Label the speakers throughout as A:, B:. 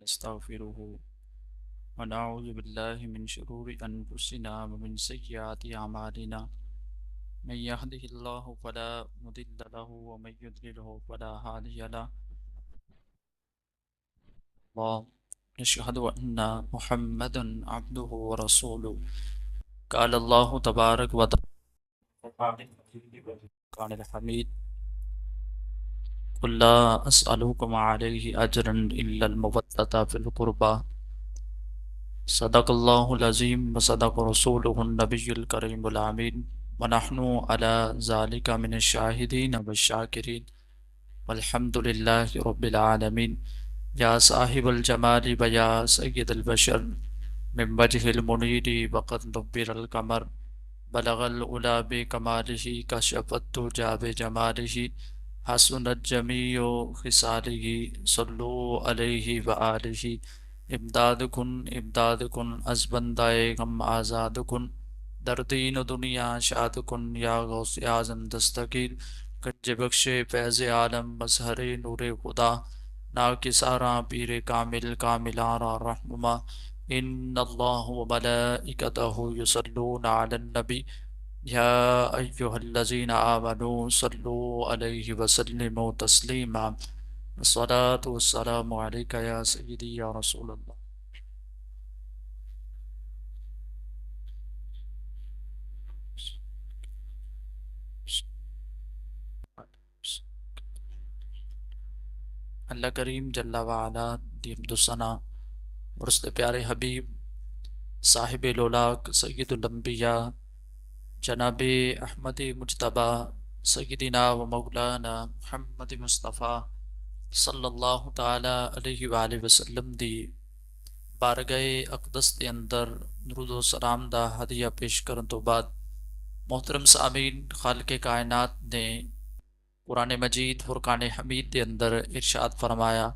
A: ونستغفره ونعوذ بالله من شرور أنفسنا ومن سيئات أعمالنا من يهده الله فلا مضل له ومن يضلله فلا هادي له ونشهد أن محمدا عبده ورسوله قال الله تبارك وتعالى قال الحميد قل لا أسألكم عليه أجرا إلا المودة في القربى صدق الله العظيم وصدق رسوله النبي الكريم الأمين ونحن على ذلك من الشاهدين والشاكرين والحمد لله رب العالمين يا صاحب الجمال ويا سيد البشر من وجه المنير وقد نبر القمر بلغ العلا بكماله كشف الدجى بجماله حسنت جميع خصاله صلوا عليه وآله امداد کن از بندائے غم آزاد کن در دین و دنیا شاد کن یا غوث اعظم دستگیر گنج بخش فیض عالم مظہر نور خدا ناکسارا پیر کامل کاملارا رحمما ان اللہ و ملائکتہ یصلون علی النبی یا ایہا الذین آمنوا صلوا علیہ وسلموا تسلیما الصلاة والسلام علیکہ یا سیدی یا رسول اللہ۔ اللہ کریم جل وعلا دی حمد و ثنا اور اس کے پیارے حبیب صاحب لولاک سید الانبیاء جناب احمد مجتبی سیدنا و مولانا محمد مصطفیٰ صلی اللہ تعالی علیہ وآلہ وسلم دی بارگاہ اقدس دے اندر درود و سلام دا ہدیہ پیش کرن تو بعد محترم سامعین، خالق کائنات نے قرآن مجید فرقان حمید دے اندر ارشاد فرمایا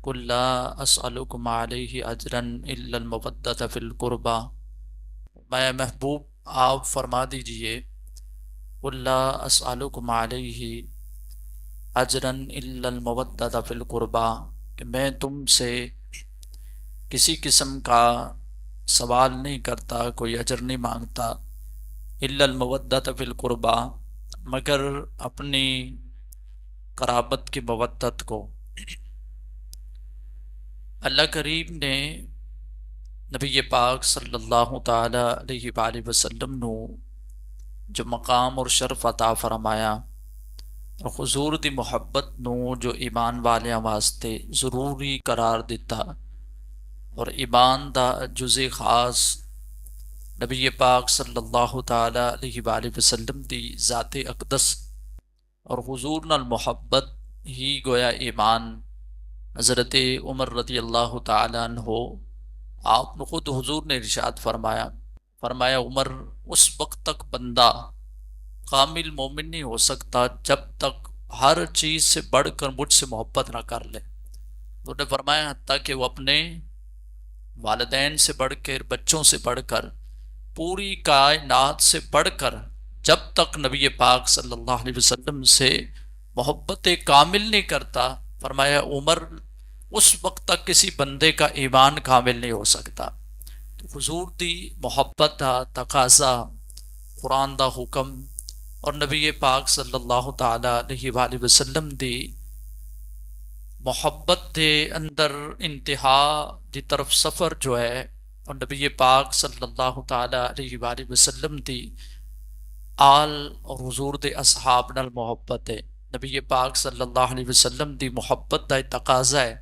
A: قل لا اسألکم علیہ اجرا الا المودۃ فی القربى، میں محبوب آپ فرما دیجئے قل لا اسألکم علیہ اجرا الا المودۃ فی القربى، کہ میں تم سے کسی قسم کا سوال نہیں کرتا، کوئی اجر نہیں مانگتا، الا المودۃ فی القربى، مگر اپنی قرابت کی مودت کو۔ اللہ کریم نے نبی پاک صلی اللہ تعالی علیہ وآلہ وسلم نو جو مقام اور شرف عطا فرمایا اور حضور دی محبت نو جو ایمان والیاں واسطے ضروری قرار دیتا، اور ایمان دا جزء خاص نبی پاک صلی اللہ تعالی علیہ وآلہ وسلم دی ذات اقدس اور حضور نال محبت ہی گویا ایمان۔ حضرت عمر رضی اللہ تعالیٰ عنہ آپ نے خود حضور نے ارشاد فرمایا عمر، اس وقت تک بندہ کامل مومن نہیں ہو سکتا جب تک ہر چیز سے بڑھ کر مجھ سے محبت نہ کر لے۔ انہوں نے فرمایا حتیٰ کہ وہ اپنے والدین سے بڑھ کر، بچوں سے بڑھ کر، پوری کائنات سے بڑھ کر جب تک نبی پاک صلی اللہ علیہ وسلم سے محبت کامل نہیں کرتا، فرمایا عمر اس وقت تک کسی بندے کا ایمان کامل نہیں ہو سکتا۔ تو حضور دی محبت دا تقاضا، قرآن دا حکم اور نبی پاک صلی اللہ تعالی علیہ وآلہ وسلم دی محبت دے اندر انتہا دی طرف سفر جو ہے، اور نبی پاک صلی اللہ تعالی علیہ وآلہ وسلم دی آل اور حضور دے اصحاب نال محبت ہے۔ نبی پاک صلی اللہ علیہ وسلم دی محبت دا تقاضا ہے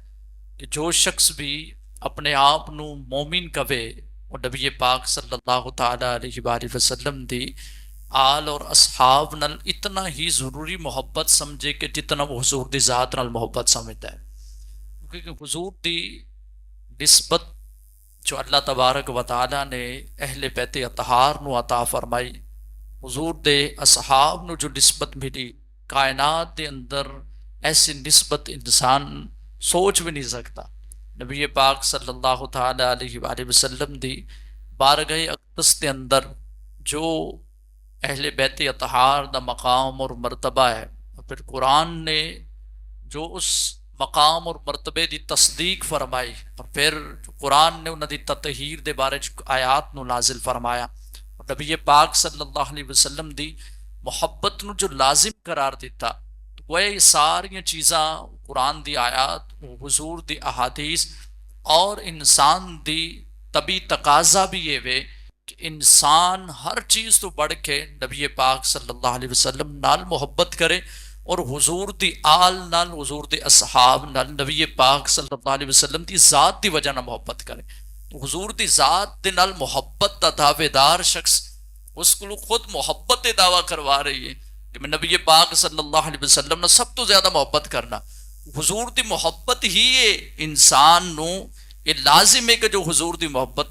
A: کہ جو شخص بھی اپنے آپ نو مومن کہے اور نبی پاک صلی اللہ تعالی علیہ وآلہ وسلم دی آل اور اصحاب نال اتنا ہی ضروری محبت سمجھے کہ جتنا وہ حضور دی ذات نال محبت سمجھتا ہے، کیونکہ حضور دی نسبت جو اللہ تبارک و تعالی نے اہل بیت اطہار نو عطا فرمائی، حضور دے اصحاب نو جو نسبت ملی، کائنات دے اندر ایسی نسبت انسان سوچ بھی نہیں سکتا۔ نبی پاک صلی اللہ تعالی علیہ وآلہ وسلم دی بارگاہ اقدس دے اندر جو اہل بیت اطہار دا مقام اور مرتبہ ہے، اور پھر قرآن نے جو اس مقام اور مرتبے دی تصدیق فرمائی، اور پھر قرآن نے انہاں دی تطہیر دے بارے آیات نو نازل فرمایا، اور نبی پاک صلی اللہ علیہ وسلم دی محبت نو جو لازم قرار دیتا۔ وہ یہ ساری چیزاں قرآن دی آیات، حضور دی احادیث اور انسان دی طبی تقاضا بھی یہ وے کہ انسان ہر چیز تو بڑھ کے نبی پاک صلی اللہ علیہ وسلم نال محبت کرے، اور حضور دی آل نال، حضور دی اصحاب نال، نبی پاک صلی اللہ علیہ وسلم دی ذات دی وجہ نہ محبت کرے۔ حضور دی ذات دے نال محبت دا دعوے دار شخص اس کو خود محبت دعویٰ کروا رہی ہے کہ میں نبی پاک صلی اللہ علیہ وسلم نے سب تو زیادہ محبت کرنا۔ حضور دی محبت ہی انسان نو یہ لازم ہے کہ جو حضور دی محبت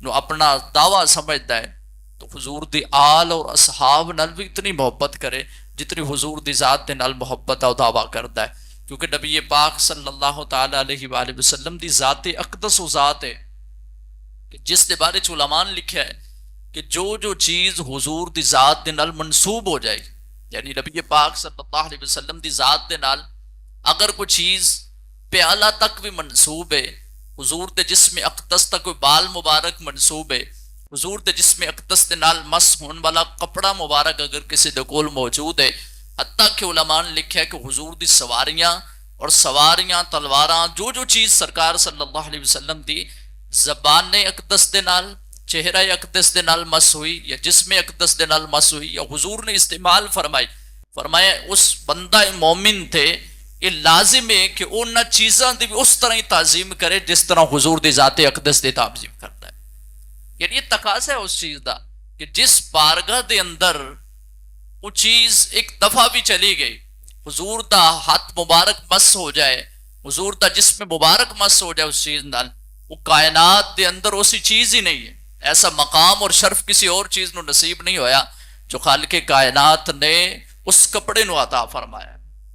A: نو اپنا دعویٰ سمجھتا ہے تو حضور دی آل اور اصحاب نال بھی اتنی محبت کرے جتنی حضور دی ذات دے نال محبت اور دعویٰ کرتا ہے، کیونکہ نبی پاک صلی اللہ تعالی علیہ وآلہ وسلم دی ذات اقدس و ذات ہے کہ جس دے بارے علماء نے لکھا ہے کہ جو چیز حضور دی ذات دے نال منسوب ہو جائے، یعنی نبی پاک صلی اللہ علیہ وسلم دی ذات دے نال اگر کوئی چیز پیالہ تک بھی منسوب ہے، حضور دے جسم اقدس تک کوئی بال مبارک منسوب ہے، حضور دے جسم اقدس دے نال مس ہون والا کپڑا مبارک اگر کسی دے کول موجود ہے، حتیٰ کہ علماء نے لکھا ہے کہ حضور دی سواریاں تلواراں جو چیز سرکار صلی اللہ علیہ وسلم دی زبان اقدس دے نال، چہرہ اقدس دے نال مس ہوئی یا جسم اقدس دے نال مس ہوئی یا حضور نے استعمال فرمایا اس بندہ مومن تھے، یہ لازم ہے کہ ان چیزاں دی بھی اس طرح ہی تعظیم کرے جس طرح حضور دی ذات اقدس دی تعظیم کرتا ہے۔ یعنی یہ تقاضا ہے اس چیز دا کہ جس بارگاہ دے اندر وہ چیز ایک دفعہ بھی چلی گئی، حضور دا ہاتھ مبارک مس ہو جائے، حضور دا جسم مبارک مس ہو جائے اس چیز نال، وہ کائنات دے اندر اسی چیز ہی نہیں ہے۔ ایسا مقام اور شرف کسی اور چیز نو نصیب نہیں ہویا جو خالق کائنات نے اس کپڑے نو عطا فرمایا،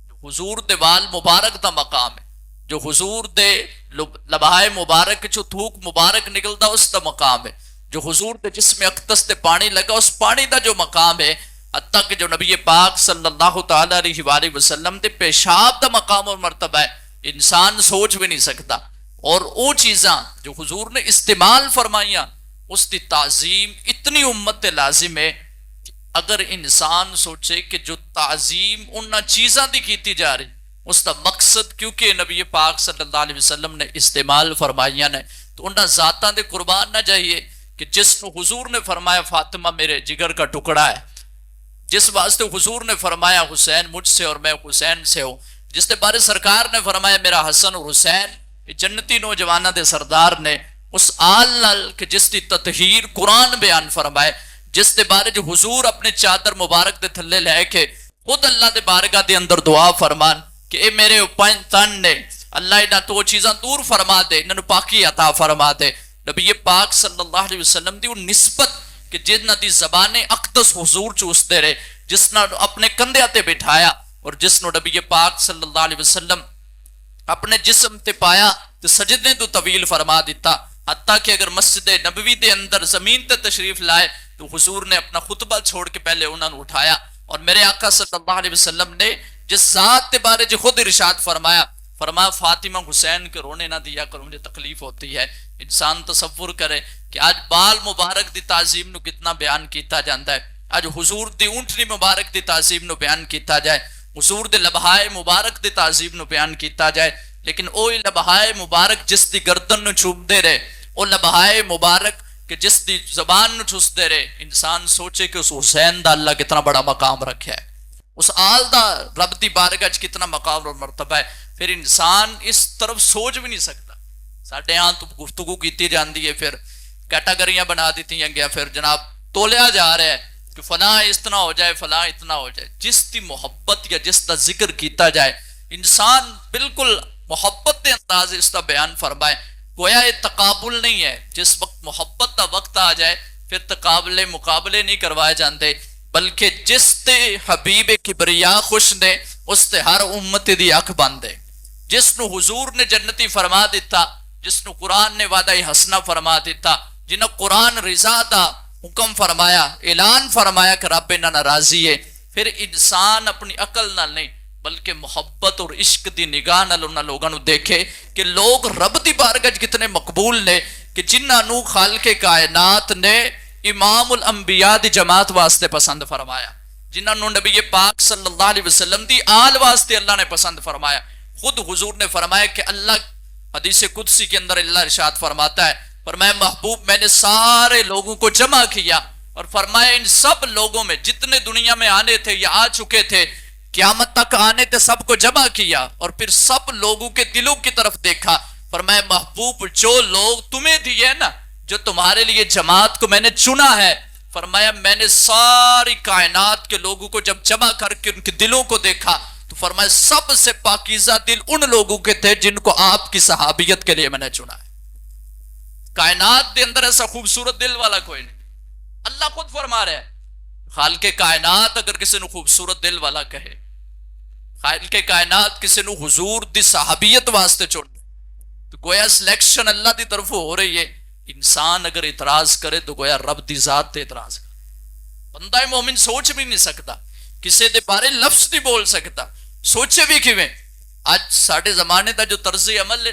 A: جو حضور دے وال مبارک دا مقام ہے، جو حضور دے لبہائے مبارک جو تھوک مبارک نکلدا اس دا مقام ہے، جو حضور دے جسم اقدس تے پانی لگا اس پانی دا جو مقام ہے، حتیٰ کہ جو نبی پاک صلی اللہ تعالی علیہ وآلہ وسلم دے پیشاب دا مقام اور مرتبہ ہے، انسان سوچ بھی نہیں سکتا۔ اور وہ چیزاں جو حضور نے استعمال فرمائیاں اس دی تعظیم اتنی امت لازم ہے کہ اگر انسان سوچے کہ جو تعظیم ان چیزاں دی کیتی جا رہی اس دا مقصد کیونکہ نبی پاک صلی اللہ علیہ وسلم نے استعمال فرمائیاں نے تو انہاں ذاتاں دے قربان نہ جائیے کہ جس نو حضور نے فرمایا فاطمہ میرے جگر کا ٹکڑا ہے، جس واسطے حضور نے فرمایا حسین مجھ سے اور میں حسین سے ہوں، جس کے بارے سرکار نے فرمایا میرا حسن اور حسین جنتی نوجوانہ دے سردار نے، اس آل نال کہ جس دی تطہیر قرآن بیان فرمائے، جس دے بارے جو حضور اپنے چادر مبارک دے تھلے لے کے خود اللہ دے بارگاہ دے اندر دعا فرمان کہ اے میرے اوپن تن نے اللہ انہاں تو چیزاں دور فرما دے، انہاں پاکی عطا فرما دے۔ نبی پاک صلی اللہ علیہ وسلم دی وہ نسبت کہ جنہ دی زبان اقدس حضور چوستے رہے، جس نے اپنے کندھے تے بٹھایا اور جس نے نبی پاک صلی اللہ علیہ وسلم اپنے جسم تے پایا تو سجدے تو طویل فرما دیتا، حتیٰ کہ اگر مسجد نبوی دے اندر زمین تے تشریف لائے تو حضور نے اپنا خطبہ چھوڑ کے پہلے انہوں نے اٹھایا، اور میرے آقا صلی اللہ علیہ وسلم نے جس ذات تے بارے جو خود ارشاد فرمایا فاطمہ حسین کے رونے نہ دیا کرو مجھے تکلیف ہوتی ہے۔ انسان تصور کرے کہ آج بال مبارک دی تعظیم نو کتنا بیان کیتا جاندہ ہے، آج حضور دی اونٹنی مبارک دی تعظیم نو بیان کیتا جائے، حضور دے لبہائے مبارک دی تعظیم نو بیان کیتا جائے، لیکن اوہی لبہائے مبارک جس دی گردن نو چوم دے رہے، او لبہائے مبارک کہ جس دی زبان نو چوس دے رہے، انسان سوچے کہ اس حسین دا اللہ کتنا بڑا مقام رکھا ہے، اس آل دا رب دی بارگاہ کتنا مقام اور مرتبہ ہے، پھر انسان اس طرف سوچ بھی نہیں سکتا۔ ساڑھے ہاں تو گفتگو کیتی جاندی ہے، پھر کیٹاگریاں بنا دیتی ہیں گیا، پھر جناب تولیا جا رہا ہے کہ فلاں اتنا ہو جائے فلاں اتنا ہو جائے، جس دی محبت یا جس دا ذکر کیتا جائے انسان بالکل محبت دے انداز اس دا بیان فرمائے، گویا یہ تقابل نہیں ہے، جس وقت محبت دا وقت آ جائے پھر مقابلے نہیں کروائے جاندے، بلکہ جس تے حبیب کبریا خوش نے اس تے ہر امت دی اکھ بندے، جس نو حضور نے جنتی فرما دیتا، جس نو قرآن نے وعدہ حسنہ فرما دیتا، جنہوں قرآن رضا دا حکم فرمایا، اعلان فرمایا کہ رب انہاں راضی ہے، پھر انسان اپنی عقل نال نہیں بلکہ محبت اور عشق دی نگاہ نال انہاں لوگاں نو دیکھے کہ لوگ رب دی بارگاہ کتنے مقبول نے کہ جنہاں نو خالق کائنات نے امام الانبیاء دی جماعت واسطے پسند فرمایا، جنہاں نو نبی پاک صلی اللہ علیہ وسلم دی آل واسطے اللہ نے پسند فرمایا۔ خود حضور نے فرمایا کہ اللہ حدیث قدسی کے اندر اللہ ارشاد فرماتا ہے، فرمایا محبوب میں نے سارے لوگوں کو جمع کیا اور فرمایا ان سب لوگوں میں جتنے دنیا میں آنے تھے یا آ چکے تھے قیامت تک آنے تھے سب کو جمع کیا اور پھر سب لوگوں کے دلوں کی طرف دیکھا، فرمایا محبوب جو لوگ تمہیں دیے نا، جو تمہارے لیے جماعت کو میں نے چنا ہے، فرمایا میں نے ساری کائنات کے لوگوں کو جب جمع کر کے ان کے دلوں کو دیکھا تو فرمایا سب سے پاکیزہ دل ان لوگوں کے تھے جن کو آپ کی صحابیت کے لیے میں نے چنا ہے۔ کائنات کے اندر ایسا خوبصورت دل والا کوئی نہیں، اللہ خود فرما رہے ہیں خالق کائنات اگر کسی نے خوبصورت دل والا کہے، خالق کائنات کسی نے حضور دی صحابیت واسطے چن تو گویا سلیکشن اللہ دی طرف ہو رہی ہے۔ انسان اگر اعتراض کرے تو گویا رب دی ذات تے اعتراض کرے۔ بندہ مومن سوچ بھی نہیں سکتا، کسی دے بارے لفظ نہیں بول سکتا، سوچے بھی کیویں۔ آج ساڑھے زمانے دا جو طرز عمل ہے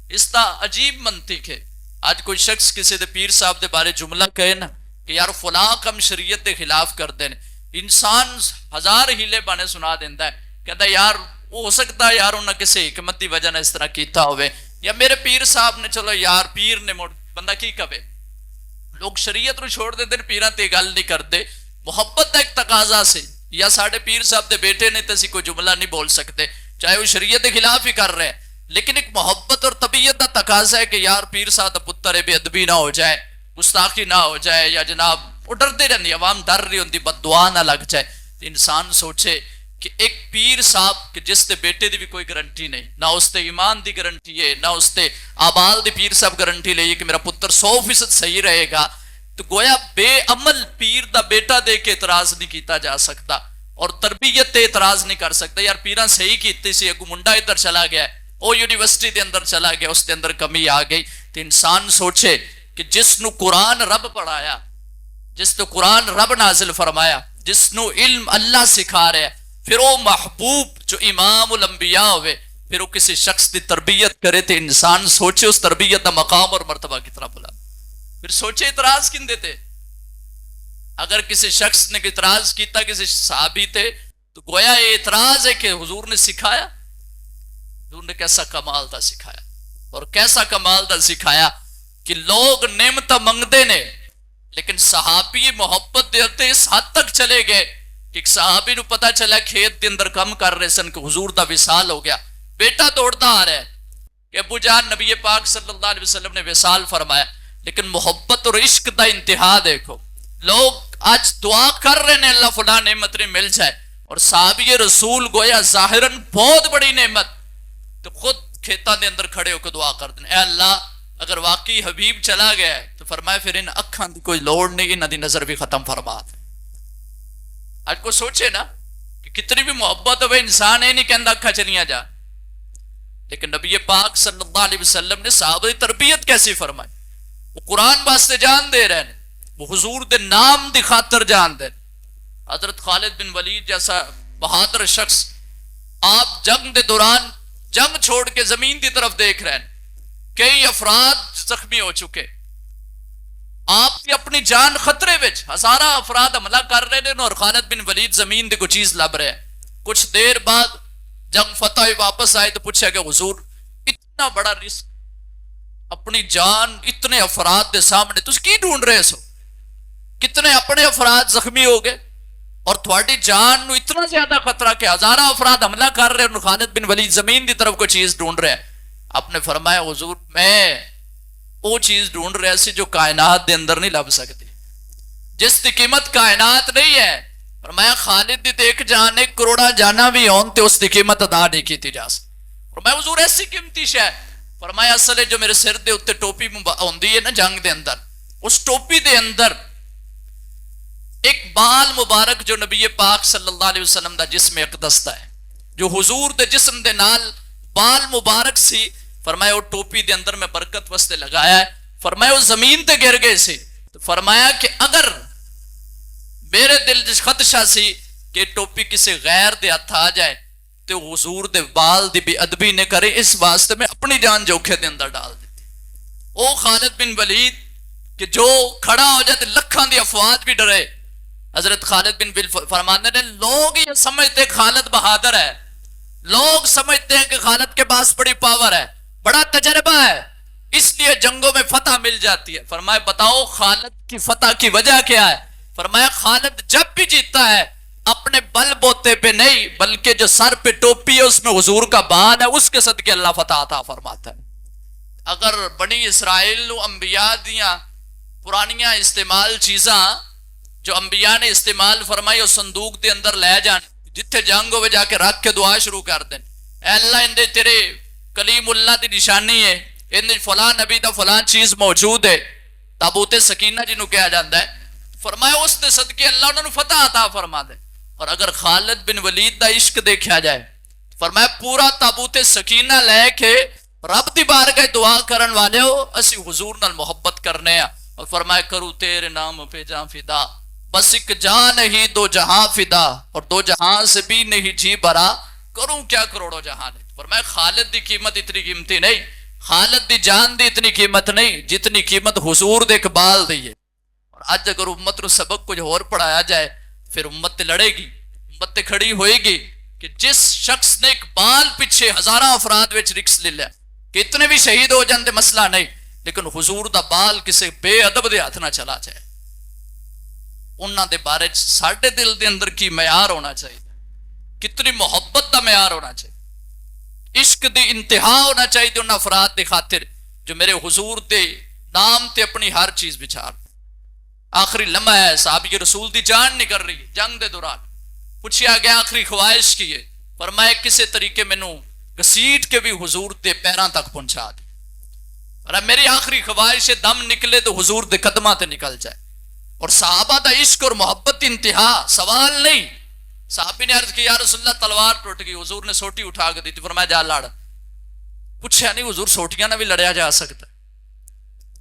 A: اس دا عجیب منطق ہے۔ آج کوئی شخص کسی دے پیر صاحب دے بارے جملہ کہے نا کہ یار فلاں کم شریعت دے خلاف کر دے، انسان ہزار ہیلے بانے سنا دیندہ ہے، کہتا ہے یار وہ ہو سکتا ہے یار انہاں کسی حکمت دی وجہ نے اس طرح کیتا ہوئے، یا میرے پیر صاحب نے، چلو یار پیر نے بندہ کی کبے۔ لوگ شریعت رو چھوڑ دے دن پیران تے گل نہیں کر دے، محبت ایک تقاضا سے، یا ساڑھے پیر صاحب دے بیٹے نے تسی کوئی جملہ نہیں بول سکتے چاہے وہ شریعت کے خلاف ہی کر رہے ہیں، لیکن ایک محبت اور طبیعت دا تقاضا ہے کہ یار پیر صاحب دا پتر بے ادبی نہ ہو جائے، گستاخی نہ ہو جائے، یا جناب وہ ڈردے رہندی، عوام ڈر رہی ہوندی بد دعا نہ لگ جائے۔ تو انسان سوچے کہ ایک پیر صاحب کہ جس تے بیٹے دی بھی کوئی گارنٹی نہیں، نہ اس تے ایمان دی گارنٹی ہے، نہ اس تے آبال دی پیر صاحب گارنٹی لے کہ میرا پتر 100% صحیح رہے گا، تو گویا بے عمل پیر دا بیٹا دے کے اعتراض نہیں کیتا جا سکتا اور تربیت تے اعتراض نہیں کر سکتا۔ یار پیران صحیح کیتی سی، اگو منڈا ادھر چلا گیا ہے، وہ یونیورسٹی دے اندر چلا گیا، اس دے اندر کمی آ گئی۔ تو انسان سوچے کہ جس نو قرآن رب پڑھایا، جس تو قرآن رب نازل فرمایا، جس نو علم اللہ سکھا رہے، پھر وہ محبوب جو امام الانبیاء ہوئے، پھر وہ کسی شخص دی تربیت کرے تو انسان سوچے اس تربیت دا مقام اور مرتبہ کتنا بلا۔ پھر سوچے اعتراض کن دیتے، اگر کسی شخص نے اعتراض کیتا کسی صحابی تے تو گویا یہ اعتراض ہے کہ حضور نے سکھایا، حضور نے کیسا کمال دا سکھایا، اور کیسا کمال دا سکھایا کہ لوگ نعمت منگدے نے لیکن صحابی محبت دیتے اس حد تک چلے گئے کہ ایک صحابی نو پتا چلا کھیت دے اندر کم کر رہے سن کہ حضور دا وصال ہو گیا، بیٹا دوڑتا آ رہا ہے کہ ابو جان نبی پاک صلی اللہ علیہ وسلم نے وصال فرمایا، لیکن محبت اور عشق دا انتہا دیکھو، لوگ آج دعا کر رہے ہیں اللہ فلاں نعمت نے مل جائے، اور صحابی رسول گویا ظاہراً بہت بڑی نعمت، تو خود کھیتاں دے اندر کھڑے ہو کے دعا کر دیں، اے اللہ اگر واقعی حبیب چلا گیا ہے تو فرمایا پھر ان اکھاں دی کوئی لوڑ نہیں، انہاں دی نظر بھی ختم فرما دے۔ آج کو سوچے نا کہ کتنی بھی محبت ہوئے انسان نہیں کہندا اکھا چلیاں جا، لیکن نبی پاک صلی اللہ علیہ وسلم نے صحابہ دی تربیت کیسی فرمائی، وہ قرآن واسطے جان دے رہے ہیں، وہ حضور دے نام دی خاطر جان دے۔ حضرت خالد بن ولید جیسا بہادر شخص آپ جنگ دے دوران جنگ چھوڑ کے زمین دی طرف دیکھ رہے ہیں، کئی افراد زخمی ہو چکے، آپ کی اپنی جان خطرے وچ، ہزارہ افراد حملہ کر رہے ہیں اور خالد بن ولید زمین دے کوئی چیز لب رہے ہیں۔ کچھ دیر بعد جنگ فتح ہوئی واپس آئے تو پوچھا کہ حضور اتنا بڑا رسک، اپنی جان اتنے افراد دے سامنے تس کی ڈھونڈ رہے سو، کتنے اپنے افراد زخمی ہو گئے اور تھوڑی جان نو اتنا زیادہ خطرہ کہ ہزارہ افراد حملہ کر رہے اور خالد بن ولید زمین دی طرف کوئی چیز ڈھونڈ رہے ہیں۔ آپ نے فرمایا حضور میں وہ چیز ڈھونڈ رہے سی جو کائنات دے اندر نہیں لب سکتی، جس کی قیمت کائنات نہیں ہے۔ فرمایا خالد دی ایک جان 1 کروڑا جانا بھی ہون تے اس کی قیمت ادا نہیں کیتی جا سکتی۔ فرمایا حضور ایسی قیمتی شے، فرمایا اصل جو میرے سر دے اوتے ٹوپی ہوندی ہے نا جنگ دے اندر، اس ٹوپی دے اندر ایک بال مبارک جو نبی پاک صلی اللہ علیہ وسلم دا جسم اقدس دا ہے، جو حضور دے جسم دے نال بال مبارک سی، فرمایا وہ ٹوپی دے اندر میں برکت واسطے لگایا ہے، فرمایا وہ زمین تے گر گئے سی، تو فرمایا کہ اگر میرے دل جس خدشہ سی کہ ٹوپی کسی غیر دے ہاتھ آ جائے تے حضور دے بال دی بے ادبی نے کرے، اس واسطے میں اپنی جان جوکھے دے اندر ڈال دیتی۔ او خالد بن ولید کہ جو کھڑا ہو جائے لکھاں دی افواج بھی ڈرے۔ حضرت خالد بن ولید فرماتے ہیں لوگ یہ سمجھتے خالد بہادر ہے، لوگ سمجھتے ہیں کہ خالد کے پاس بڑی پاور ہے، بڑا تجربہ ہے، اس لیے جنگوں میں فتح مل جاتی ہے۔ فرمایا بتاؤ خالد کی فتح کی وجہ کیا ہے؟ فرمایا خالد جب بھی جیتا ہے اپنے بل بوتے پہ نہیں، بلکہ جو سر پہ ٹوپی ہے اس میں حضور کا بان ہے، اس کے صدقے اللہ فتح عطا فرماتا ہے۔ اگر بنی اسرائیل انبیاء دیاں پرانیاں استعمال چیزاں جو انبیاء نے استعمال فرمائی اور صندوق دے اندر لے جان، جتھے جنگ ہوئے جا کے رکھ کے دعا شروع کر دیں، اے اللہ اندے تیرے کلیم اللہ دی نشانی ہے، اندے فلاں نبی دا فلاں چیز موجود ہے، تابوت سکینہ جنہوں کہا جاندہ ہے، فرمایا اس دے صدقے اللہ انہوں نے فتح عطا فرما دے۔ اور اگر خالد بن ولید دا عشق دیکھا جائے، فرمایا پورا تابوت سکینہ لے کے رب دی بارگاہ دعا کرن والے ہو، اسی حضور نال محبت کرنے ہیں، اور فرمایا کرو تیرے نام پہ جان فدا، بس ایک جان ہی دو جہاں فدا، اور دو جہاں سے بھی نہیں جی برا، کروں کیا کروڑوں جہاں نے۔ فرمایا خالد دی قیمت اتنی قیمتی نہیں، خالد دی جان دی اتنی قیمت نہیں جتنی قیمت حضور دے اقبال دی ہے۔ اور آج اگر امت نو سبق کچھ اور پڑھایا جائے، پھر امت تے لڑے گی، امت تے کھڑی ہوئے گی کہ جس شخص نے اقبال پیچھے ہزاراں افراد وچ رکس لے لیا کہ اتنے بھی شہید ہو جاندے مسئلہ نہیں، لیکن حضور دا بال کسے بے ادب دے ہاتھ نہ چلا جائے، انہاں دے بارے ساڈے دل دے اندر کی معیار ہونا چاہیے، کتنی محبت دا معیار ہونا چاہیے، عشق دی انتہا ہونا چاہیے ان افراد دی خاطر جو میرے حضور دے نام تے اپنی ہر چیز بچار۔ آخری لمحہ ہے، صحابی رسول دی جان نکل رہی ہے جنگ دے دوران، پوچھیا گیا آخری خواہش کی ہے، فرمایا کسے طریقے مینوں گسیٹ کے بھی حضور دے پیراں تک پہنچا دے، اور میری آخری خواہش ہے دم نکلے تو حضور دے قدماں تے نکل جائے۔ اور صحابہ دا عشق اور محبت انتہا، سوال نہیں۔ صحابی نے عرض کی یا رسول اللہ تلوار ٹوٹ گئی، حضور نے سوٹی اٹھا کے دی تھی، فرمایا جا لڑ۔ پوچھا نہیں حضور سوٹیاں نہ بھی لڑیا جا سکتا ہے؟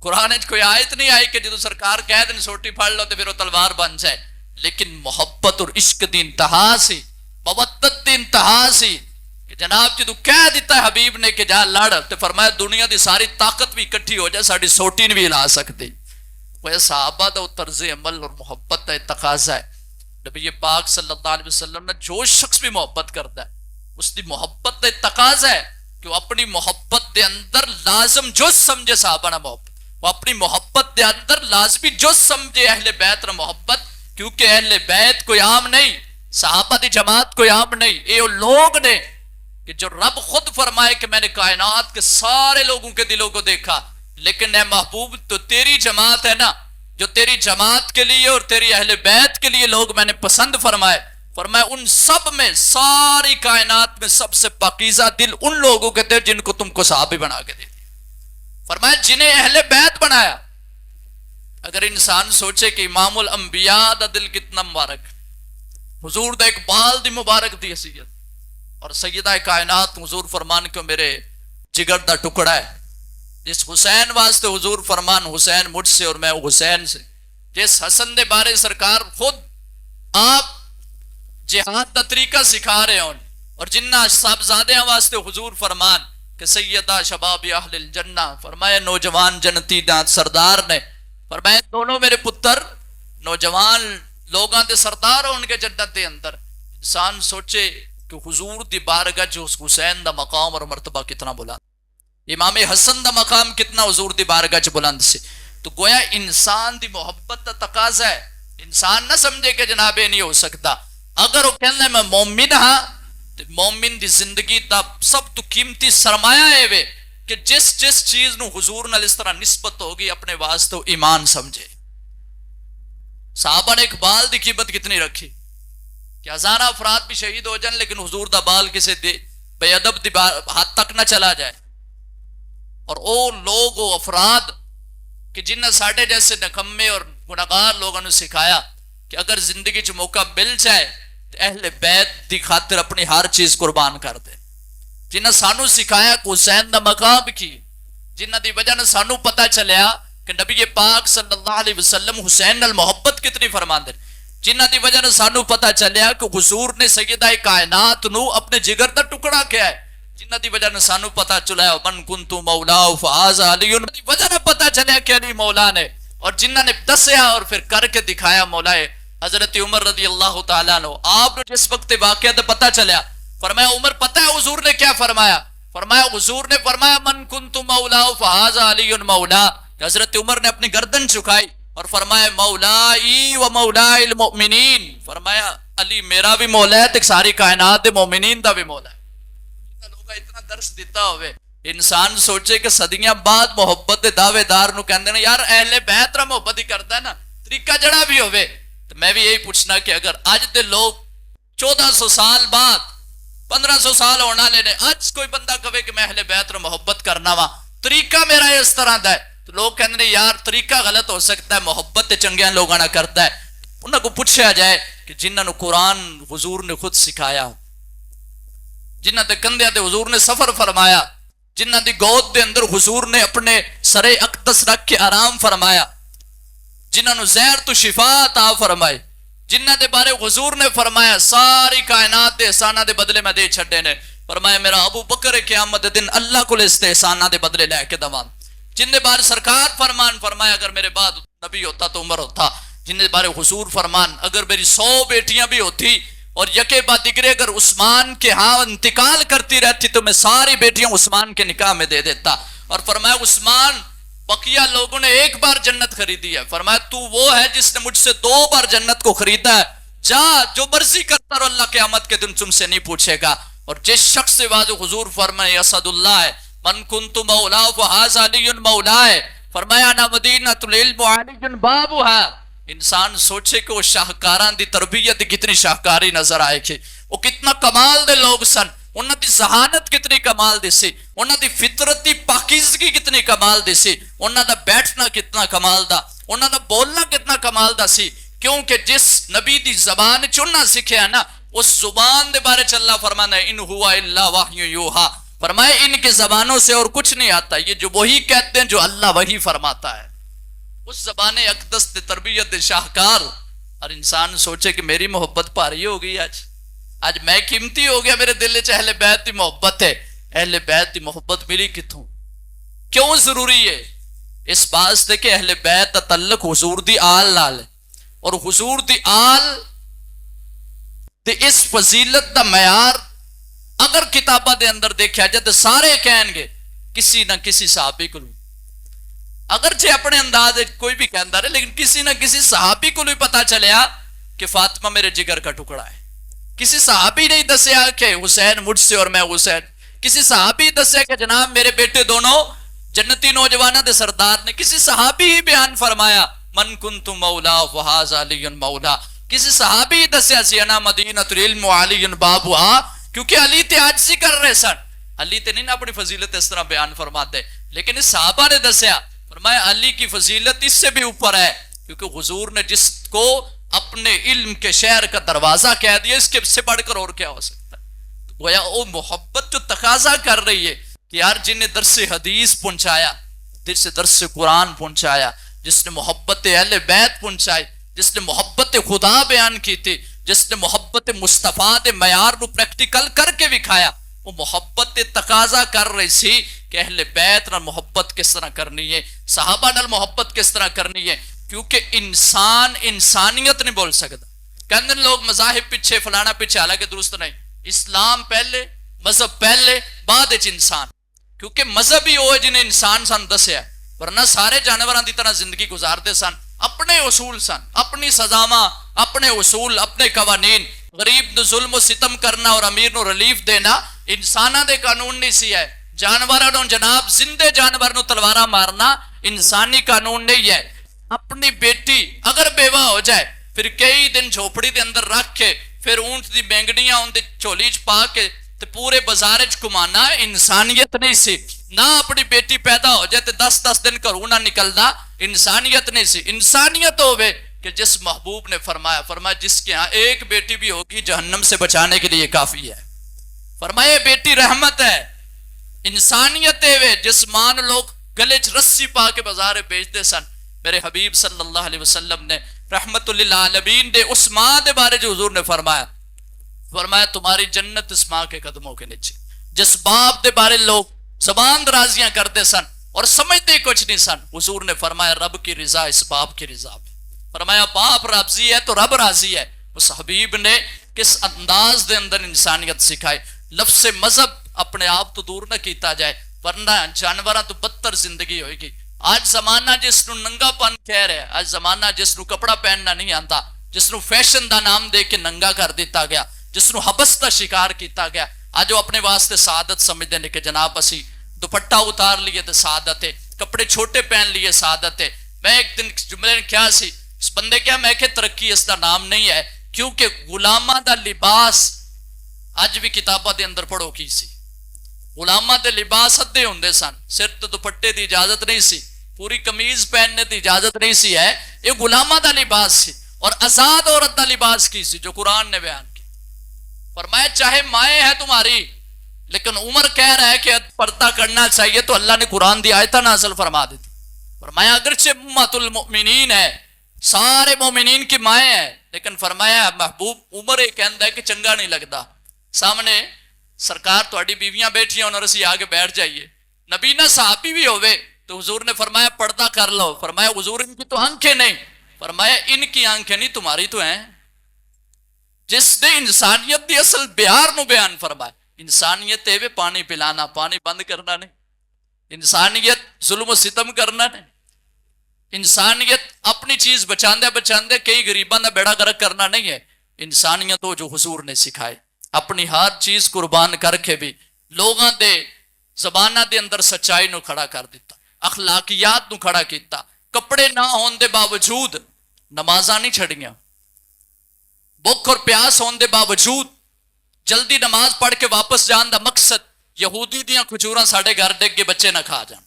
A: قرآن وچ کوئی آیت نہیں آئی کہ جدو سرکار کہہ دیں سوٹی پھڑ لو تو پھر وہ تلوار بن جائے، لیکن محبت اور عشق دی انتہا سی، مودت دی انتہا سی کہ جناب جدو کہہ دیتا ہے حبیب نے کہ جا لڑ، تو فرمایا دنیا دی ساری طاقت بھی اکٹھی ہو جائے ساڑی سوٹی نہیں بھی ہلا سکتی۔ وہ صحابہ دا طرز عمل اور محبت دا تقاضا ہے۔ نبی پاک صلی اللہ علیہ وسلم نے جو شخص بھی محبت کرتا ہے اس دی محبت دا تقاضا ہے کہ وہ اپنی محبت دے اندر لازم جز سمجھے صحابہ نہ محبت، وہ اپنی محبت دے اندر لازمی جز سمجھے اہل بیت نہ محبت، کیونکہ اہل بیت کوئی عام نہیں، صحابہ دی جماعت کوئی عام نہیں، یہ لوگ نے کہ جو رب خود فرمائے کہ میں نے کائنات کے سارے لوگوں کے دلوں کو دیکھا، لیکن اے محبوب تو تیری جماعت ہے نا، جو تیری جماعت کے لیے اور تیری اہل بیت کے لیے لوگ میں نے پسند فرمائے، فرمایا ان سب میں ساری کائنات میں سب سے پاکیزہ دل ان لوگوں کے تھے جن کو تم کو صحابی بنا کے دے دی، فرمایا جنہیں اہل بیت بنایا۔ اگر انسان سوچے کہ امام الانبیاء دا دل کتنا مبارک، حضور دا اقبال دی مبارک دی حیثیت، اور سیدہ کائنات حضور فرمان کو میرے جگر دا ٹکڑا ہے، جس حسین واسطے حضور فرمان حسین مجھ سے اور میں حسین سے، جس حسن دے بارے سرکار خود آپ جہاد دا طریقہ سکھا رہے ہوں، اور جنہ صاحبزادیاں واسطے حضور فرمان کہ سیدہ شباب اہل الجنہ، فرمایا نوجوان جنتی دانت سردار نے، فرمایا دونوں میرے پتر نوجوان لوگاں دے سردار ہوں ان کے جنت دے اندر۔ انسان سوچے کہ حضور دی بارگاہ جو حسین دا مقام اور مرتبہ کتنا بلند، امام حسن دا مقام کتنا حضور دی بارگاہ چ بلند سے، تو گویا انسان دی محبت دا تقاضا ہے۔ انسان نہ سمجھے کہ جناب یہ نہیں ہو سکتا، اگر وہ کہنا ہے میں مومن ہاں تو مومن دی زندگی دا سب تو قیمتی سرمایہ ہے وے کہ جس چیز نو حضور نال اس طرح نسبت ہوگی اپنے واسطے ایمان سمجھے۔ صحابہ نے اقبال دی قیمت کتنی رکھی کہ ہزارہ افراد بھی شہید ہو جائیں لیکن حضور دا بال کسے بے ادب دی ہاتھ تک نہ چلا جائے۔ اور او لوگ او افراد کہ جنہیں ساڑھے جیسے نکمے اور گناہگار لوگوں نے سکھایا کہ اگر زندگی چ موقع مل جائے تو اہل بیت دی خاطر اپنی ہر چیز قربان کر دے، جنہیں سانو سکھایا کہ حسین دا مقام کی، جنہ دی وجہ نے سانو پتہ چلیا کہ نبی پاک صلی اللہ علیہ وسلم حسین نال محبت کتنی فرمان دے، جنہ دی وجہ نے سانو پتا چلیا کہ حضور نے سیدہ کائنات نو اپنے جگر دا ٹکڑا کیا ہے، جنہ دی وجہ نے سانو پتا چلا من کنت مولا فہذا علی، دی وجہ نے پتا چلیا کہ علی مولا نے، اور جنہ نے دسیا اور پھر کر کے دکھایا مولا ہے حضرت عمر رضی اللہ تعالیٰ عنہ۔ آپ نے جس وقت واقعہ دا پتا چلیا، فرمایا عمر پتہ ہے حضور نے کیا فرمایا؟ فرمایا حضور نے فرمایا من کنت مولا فہذا علی مولا۔ حضرت عمر نے اپنی گردن جھکائی اور فرمایا مولائی و مولا المؤمنین، فرمایا علی میرا بھی مولا ہے تے ساری کائنات دے مومنین دا بھی مولا ہے۔ لوگا اتنا درس دیتا ہوئے انسان سوچے کہ صدیاں بعد محبت دے دعوے دار نو کہندے نے یار اہل بیت را محبت ہی کرتا ہے نا، طریقہ جڑا بھی ہوئے۔ تو میں بھی یہی پوچھنا کہ اگر اج دے لوگ 1400 سال بعد 1500 سال ہونا لینے اج کوئی بندہ کہے کہ میں اہل بیت را محبت کرنا وا، طریقہ میرا اس طرح دا ہے، تو لوگ کہندے نے یار طریقہ غلط ہو سکتا ہے، محبت تے چنگیاں لوگاں نہ کرتا ہے۔ انہاں کو پوچھا جائے کہ جنہاں نو قرآن حضور نے خود سکھایا، جنہاں تے کندھیاں تے حضور نے سفر فرمایا، جنہاں دی گود دے اندر حضور نے اپنے سر اقدس رکھ کے آرام فرمایا، جنہاں نو زہر تو شفا عطا فرمائے، جنہاں دے بارے حضور نے فرمایا ساری کائنات دے احسانہ دے بدلے میں دے چھڑے نے، فرمایا میرا ابو بکر قیامت دن اللہ کو اس دے احسانہ دے بدلے لے کے دوان، جن دے بارے سرکار فرمان فرمایا اگر میرے بعد نبی ہوتا تو عمر ہوتا، جن دے بارے حضور فرمان اگر میری 100 بیٹیاں بھی ہوتی اور یکے بعد دیگرے اگر عثمان کے ہاں انتقال کرتی رہتی تو میں ساری بیٹیاں عثمان کے نکاح میں دے دیتا، اور فرمایا عثمان بقیہ لوگوں نے ایک بار جنت خریدی ہے، فرمایا تو وہ ہے جس نے مجھ سے 2 بار جنت کو خریدا ہے، جا جو مرضی کرتا رہو اللہ قیامت کے دن تم سے نہیں پوچھے گا۔ اور جس شخص سے واضح حضور فرمائے اسد اللہ ہے من کنت مولا فہذا علی مولا ہے، فرمایا انا مدینہ العلم علی بابھا۔ انسان سوچے کہ وہ شاہکاران دی تربیت کتنی شاہکاری نظر آئے گی، وہ کتنا کمال دے لوگ سن، انہاں دی ذہانت کتنی کمال دی سی، انہاں دی فطرتی پاکیزگی کتنی کمال دی سی، انہاں دا بیٹھنا کتنا کمال دا، انہاں دا بولنا کتنا کمال دا سی، کیونکہ جس نبی دی زبان چننا سکھیا نا اس زبان دے بارے چ اللہ فرمانا ہے ان ہوا الا وحی یوحا، فرمائے ان کے زبانوں سے اور کچھ نہیں آتا، یہ جو وہی کہتے ہیں جو اللہ وہی فرماتا ہے، اس زبان اقدس دے تربیت دے شاہکار۔ اور انسان سوچے کہ میری محبت پاری ہو گئی، آج میں قیمتی ہو گیا، میرے دل چ اہل بیت دی محبت ہے، اہل بیت دی محبت ملی کتوں؟ کیوں ضروری ہے؟ اس بات سے کہ اہل بیت دا تعلق حضور دی آل نال ہے، اور حضور دی آل تے اس فضیلت دا معیار اگر کتابہ دے اندر دیکھا جائے تو سارے کہیں گے کسی نہ کسی صحابی کو، اگرچہ اپنے انداز کوئی بھی کہندا رہے لیکن کسی نہ کسی صحابی کو بھی پتا چلیا کہ فاطمہ میرے جگر کا ٹکڑا ہے، کسی صحابی نہیں دسیا کہ حسین مجھ سے اور میں حسین، کسی صحابی دسیا کہ جناب میرے بیٹے دونوں جنتی نوجوانہ دے سردار نے، کسی صحابی ہی بیان فرمایا من کنت مولا فہذا علی مولا، کسی صحابی دسیا سی انا مدینہ العلم علی بابھا، کیونکہ علی تے عاجزی کر رہے سن، علی تے نہیں اپنی فضیلت اس طرح بیان فرماتے، لیکن اس صحابہ نے دسیا، فرمایا علی کی فضیلت اس سے بھی اوپر ہے، کیونکہ حضور نے جس کو اپنے علم کے شہر کا دروازہ کہہ دیا اس کے سے بڑھ کر اور کیا ہو سکتا ہے؟ گویا وہ محبت جو تقاضا کر رہی ہے کہ یار جن نے درس حدیث پہنچایا، جس نے درس قرآن پہنچایا، جس نے محبت اہل بیت پہنچائی، جس نے محبت خدا بیان کی تھی، جس نے محبت مصطفیٰ دے معیار کو پریکٹیکل کر کے دکھایا، وہ محبت تقاضا کر رہی سی کہ اہل بیت نال محبت کس طرح کرنی ہے، صحابہ نال محبت کس طرح کرنی ہے، کیونکہ انسان انسانیت نہیں بول سکتا۔ کہندے لوگ مذاہب پیچھے فلانا پیچھے، حالانکہ درست نہیں، اسلام پہلے مذہب پہلے بعد وچ انسان، کیونکہ مذہب ہی وہ ہے جنہیں انسان سان دسیا، ورنہ سارے جانوراں دی طرح زندگی گزارتے سن، اپنے اصول سن، اپنی سزاواں، اپنے اصول، اپنے قوانین، غریب نو ظلم و ستم کرنا اور امیر نو ریلیف دینا انساناں دے قانون نہیں سی ہے، جانوراں نو جناب زندے جانور نو تلوارا مارنا انسانی قانون نہیں ہے۔ اپنی بیٹی اگر بیوہ ہو جائے پھر کئی دن جھوپڑی دے اندر رکھ کے پھر اونٹ دی بینگڑیاں ان دے چولی چ پا کے تے پورے بازار چ کمانا انسانیت نہیں سی، نہ اپنی بیٹی پیدا ہو جائے تے 10 دن گھروں نہ نکلنا انسانیت نہیں سی۔ انسانیت ہوئے کہ جس محبوب نے فرمایا جس کے ہاں ایک بیٹی بھی ہوگی جہنم سے بچانے کے لیے کافی ہے، فرمایا بیٹی رحمت ہے، انسانیت ہے، جس مان لوگ گلے چ رسی پا کے بازار بیچتے سن، میرے حبیب صلی اللہ علیہ وسلم نے رحمت للعالمین دے اس ماں دے بارے جو حضور نے فرمایا تمہاری جنت اس ماں کے قدموں کے نیچے. جس باپ دے بارے لوگ زبان درازیاں کرتے سن اور سمجھتے کچھ نہیں سن، حضور نے فرمایا رب کی رضا اس باپ کی رضا میں. فرمایا باپ راضی ہے تو رب راضی ہے. اس حبیب نے کس انداز دے اندر انسانیت سکھائی. لفظ مذہب اپنے آپ تو دور نہ کیتا جائے ورنہ جانوراں تو بدتر زندگی ہوئے گی. آج زمانہ جس نو ننگا پن کہہ رہے، آج زمانہ جس نو کپڑا پہننا نہیں آتا، جس نو فیشن دا نام دے کے ننگا کر دیتا گیا، جس نو حبس دا شکار کیتا گیا، آج وہ اپنے واسطے سعادت سمجھتے ہیں کہ جناب اسی دوپٹہ اتار لیے تو سعادت ہے، کپڑے چھوٹے پہن لیے سعادت ہے. میں ایک دن جملے نے کیا سی اس بندے کیا میں کہ ترقی اس دا نام نہیں ہے، کیونکہ غلامہ دا لباس اج بھی کتاباں دے اندر پڑھو کی سی. غلامہ دے لباس ادھے ہوندے سن، سر تے دوپٹے دی اجازت نہیں سی، پوری قمیض پہننے دی اجازت نہیں سی. ہے یہ غلامہ دا لباس سی. اور آزاد عورت دا لباس کی سی جو قرآن نے بیان کی. فرمایا چاہے مائیں ہے تمہاری لیکن عمر کہہ رہا ہے کہ پردہ کرنا چاہیے تو اللہ نے قرآن دی آیتہ نازل فرما دی تھی. فرمایا اگرچہ امت المؤمنین ہے، سارے مومنین کی مائیں ہیں، لیکن فرمایا محبوب عمر یہ کہندا ہے کہ چنگا نہیں لگتا سامنے سرکار تہاڈی بیویاں بیٹھیاں اور اسی آگے بیٹھ جائیے، نبی نہ صحابی بھی ہوئے تو حضور نے فرمایا پردہ کر لو. فرمایا حضور ان کی تو آنکھیں نہیں، فرمایا ان کی آنکھیں نہیں تمہاری تو ہیں. جس نے انسانیت دی اصل بیار نو بیان فرمایا. انسانیت ہے پانی پلانا، پانی بند کرنا نہیں. انسانیت ظلم و ستم کرنا نہیں. انسانیت اپنی چیز بچاندے کئی غریباں دا بیڑا گرک کرنا نہیں ہے. انسانیت ہو جو حضور نے سکھائے، اپنی ہر چیز قربان کر کے بھی لوگاں دے زبانہ دے اندر سچائی نو کھڑا کر دیتا، اخلاقیات نو کھڑا کیتا. کپڑے نہ ہون دے باوجود نمازاں نہیں چھڑیاں، بھوک اور پیاس ہون دے باوجود جلدی نماز پڑھ کے واپس جان دا مقصد یہودی دیاں کھجوراں ساڑے گھر ڈگ کے بچے نہ کھا جان.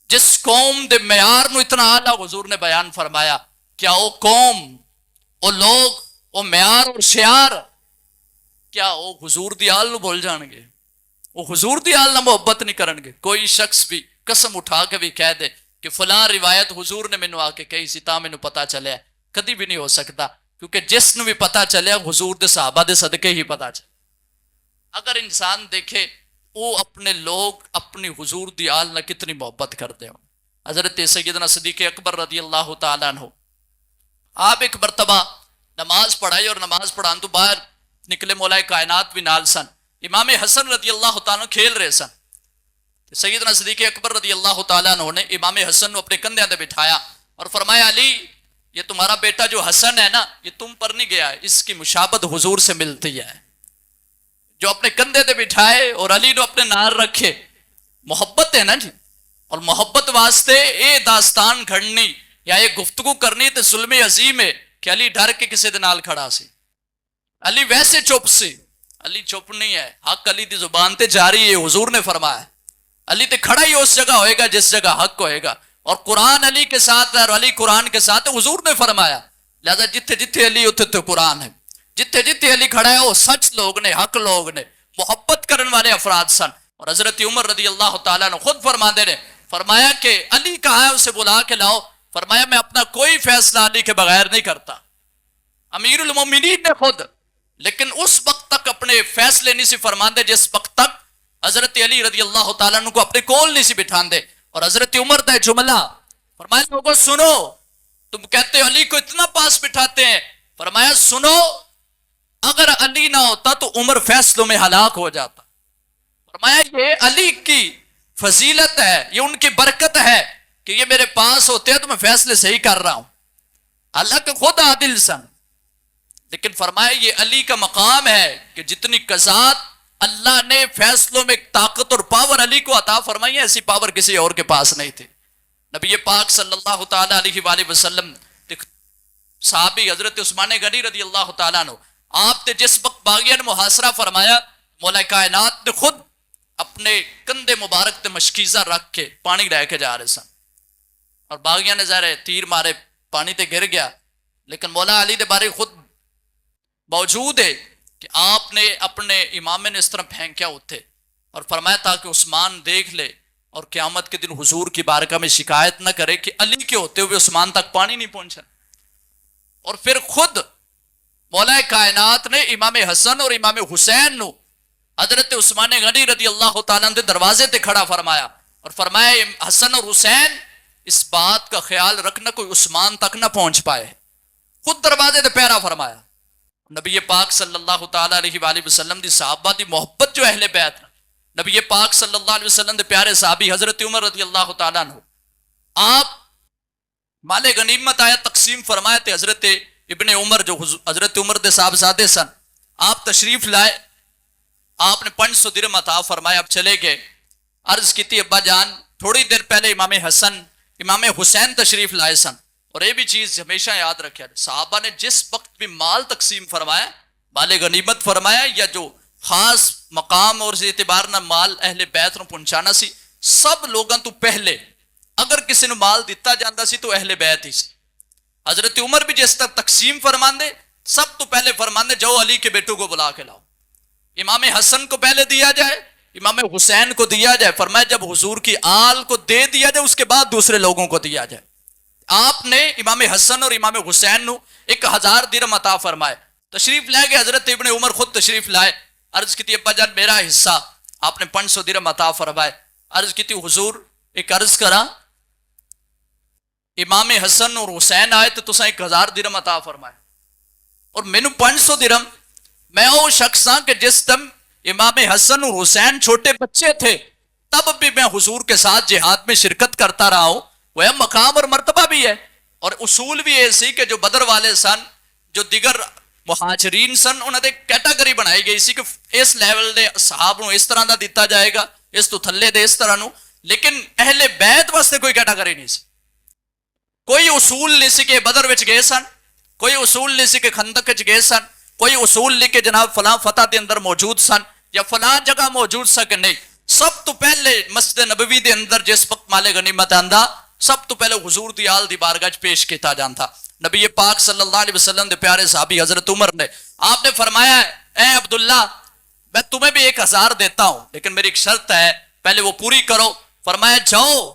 A: جس قوم دے معیار نو اتنا اعلیٰ حضور نے بیان فرمایا، کیا وہ قوم، وہ لوگ، وہ معیار اور شعار کیا وہ حضور دی آل نو بول جان گے؟ وہ حضور دی آل نہ محبت نہیں کرن گے؟ کوئی شخص بھی قسم اٹھا کے بھی کہہ دے کہ فلاں روایت حضور نے مینوں آ کے کہی سی تا مینوں پتا چلیا، کدی بھی نہیں ہو سکتا، کیونکہ جس نو بھی پتا چلیا حضور دے صحابہ دے صدقے ہی پتا چلیا. اگر انسان دیکھے وہ اپنے لوگ اپنی حضور دی آل نہ کتنی محبت کرتے ہوں. حضرت سیدنا صدیق اکبر رضی اللہ تعالیٰ عنہ آپ ایک مرتبہ نماز پڑھائی اور نماز پڑھان تو باہر نکلے، مولا کائنات بھی نال سن، امام حسن رضی اللہ تعالیٰ کھیل رہے سن. سیدنا صدیق اکبر رضی اللہ تعالیٰ عنہ نے امام حسن کو اپنے کندھے پہ بٹھایا اور فرمایا علی یہ تمہارا بیٹا جو حسن ہے نا یہ تم پر نہیں گیا ہے، اس کی مشابت حضور سے ملتی ہے. جو اپنے کندھے پہ بٹھائے اور علی نے اپنے نار رکھے، محبت ہے نا جی. اور محبت واسطے اے داستان گھڑنی یا یہ گفتگو کرنی تے ظلم عظیم ہے کہ علی ڈر کے کسی دے نال کھڑا سی. علی ویسے چپ سی، علی چپ نہیں ہے، حق علی دی زبان تے جاری ہے. حضور نے فرمایا علی تے کھڑا ہی اس جگہ ہوئے گا جس جگہ حق ہوئے گا، اور قرآن علی کے ساتھ ہے اور علی قرآن کے ساتھ ہے. حضور نے فرمایا لہذا جتھے جتھے علی اتھے اتھے قرآن ہے، جتھے جتھے علی کھڑا ہے وہ سچ لوگ نے، حق لوگ نے، محبت کرن والے افراد سن. اور حضرت عمر رضی اللہ تعالیٰ نے خود فرما دے نے فرمایا کہ علی کہا ہے اسے بلا کے لاؤ. فرمایا میں اپنا کوئی فیصلہ علی کے بغیر نہیں کرتا، امیر المومنین نے خود. لیکن اس وقت تک اپنے فیصلے نہیں سی فرما دے جس وقت تک حضرت علی رضی اللہ تعالیٰ عنہ کو اپنے کول نہیں سی بٹھان دے. اور حضرت عمر دا جملہ فرمایا لوگوں سنو، تم کہتے ہو علی کو اتنا پاس بٹھاتے ہیں، فرمایا سنو اگر علی نہ ہوتا تو عمر فیصلوں میں ہلاک ہو جاتا. فرمایا یہ علی کی فضیلت ہے، یہ ان کی برکت ہے کہ یہ میرے پاس ہوتے ہیں تو میں فیصلے صحیح کر رہا ہوں. اللہ کے خود عادل سن، لیکن فرمایا یہ علی کا مقام ہے کہ جتنی قضات اللہ نے فیصلوں میں طاقت اور پاور علی کو عطا فرمائی ہے ایسی پاور کسی اور کے پاس نہیں تھی. نبی پاک صلی اللہ تعالیٰ علیہ وآلہ وسلم صحابی حضرت عثمان غنی رضی اللہ تعالیٰ عنہ آپ نے جس وقت باغیہ نے محاصرہ فرمایا، مولا کائنات نے خود اپنے کندھے مبارک تے مشکیزہ رکھ کے پانی رہ کے جا رہے سن، اور باغیہ نے ظاہر تیر مارے پانی تے گر گیا، لیکن مولا علی دے بارے خود موجود ہے کہ آپ نے اپنے امامے نے اس طرح پھینکیا اٹھے اور فرمایا تاکہ عثمان دیکھ لے اور قیامت کے دن حضور کی بارگاہ میں شکایت نہ کرے کہ علی کے ہوتے ہوئے عثمان تک پانی نہیں پہنچا. اور پھر خود مولا کائنات نے امام حسن اور امام حسین نو حضرت عثمان غنی رضی اللہ تعالیٰ دے دروازے تے کھڑا فرمایا اور فرمایا حسن اور حسین اس بات کا خیال رکھنا کوئی عثمان تک نہ پہنچ پائے. خود دروازے تے پیرا فرمایا. نبی پاک صلی اللہ تعالیٰ علیہ وآلہ وسلم دی صحابہ دی محبت جو اہل بیت، نبی پاک صلی اللہ علیہ وسلم دے پیارے صحابی حضرت عمر رضی اللہ تعالیٰ عنہ، آپ مال غنیمت آیا تقسیم فرمائے تے حضرت ابن عمر جو حضرت عمر دے صاحبزادے سن، آپ تشریف لائے، آپ نے 500 درہم عطا فرمایا، آپ چلے گئے. عرض کی تھی ابا جان تھوڑی دیر پہلے امام حسن امام حسین تشریف لائے سن. اور یہ بھی چیز ہمیشہ یاد رکھا، صحابہ نے جس وقت بھی مال تقسیم فرمایا، مال غنیمت فرمایا یا جو خاص مقام اور اعتبار نہ مال اہل بیت نو پہنچانا سی، سب لوگوں تو پہلے اگر کسی نے مال دیتا جاندہ سی تو اہل بیت ہی سی. حضرت عمر بھی جس تک تقسیم فرماندے سب تو پہلے فرماندے جاؤ علی کے بیٹوں کو بلا کے لاؤ، امام حسن کو پہلے دیا جائے، امام حسین کو دیا جائے. فرمایا جب حضور کی آل کو دے دیا جائے اس کے بعد دوسرے لوگوں کو دیا جائے. آپ نے امام حسن اور امام حسین نو 1000 درہم عطا فرمائے. تشریف لائے گئے، حضرت ابن عمر خود تشریف لائے. عرض کی تھی ابا جان میرا حصہ، آپ نے 500 درہم عطا فرمائے. عرض کی تھی حضور ایک عرض کرا، امام حسن اور حسین آئے تو تساں 1000 درہم عطا فرمائے اور مینوں 500 درہم. میں وہ شخص ہاں کہ جس دم امام حسن اور حسین چھوٹے بچے تھے تب بھی میں حضور کے ساتھ جہاد میں شرکت کرتا رہا ہوں. وہ مقام اور مرتبہ بھی ہے اور اصول بھی ایسی کہ جو بدر والے سن، جو دیگر مہاجرین سن، انہوں نے کیٹاگری بنائی گئی سی کہ اس لیول دے صحاب نو اس طرح دا دیتا جائے گا، اس تو تھلے دے اس طرح نو. لیکن اہل بیت واسطے کوئی کیٹاگری نہیں سی، کوئی اصول نہیں سی کہ بدر وچ گئے سن، کوئی اصول نہیں سی کہ خندق وچ گئے سن، کوئی اصول نہیں کہ جناب فلاں فتح دے اندر موجود سن یا فلاں جگہ موجود سا کہ نہیں. سب تو پہلے مسجد نبوی دے اندر جس وقت مال غنیمت آندا سب تو پہلے حضور دی آل دی بارگاہ پیش کیتا جانتا. نبی پاک صلی اللہ علیہ وسلم دے پیارے صحابی حضرت عمر نے آپ نے فرمایا اے عبداللہ میں تمہیں بھی 1000 دیتا ہوں لیکن میری ایک شرط ہے پہلے وہ پوری کرو. فرمایا جاؤ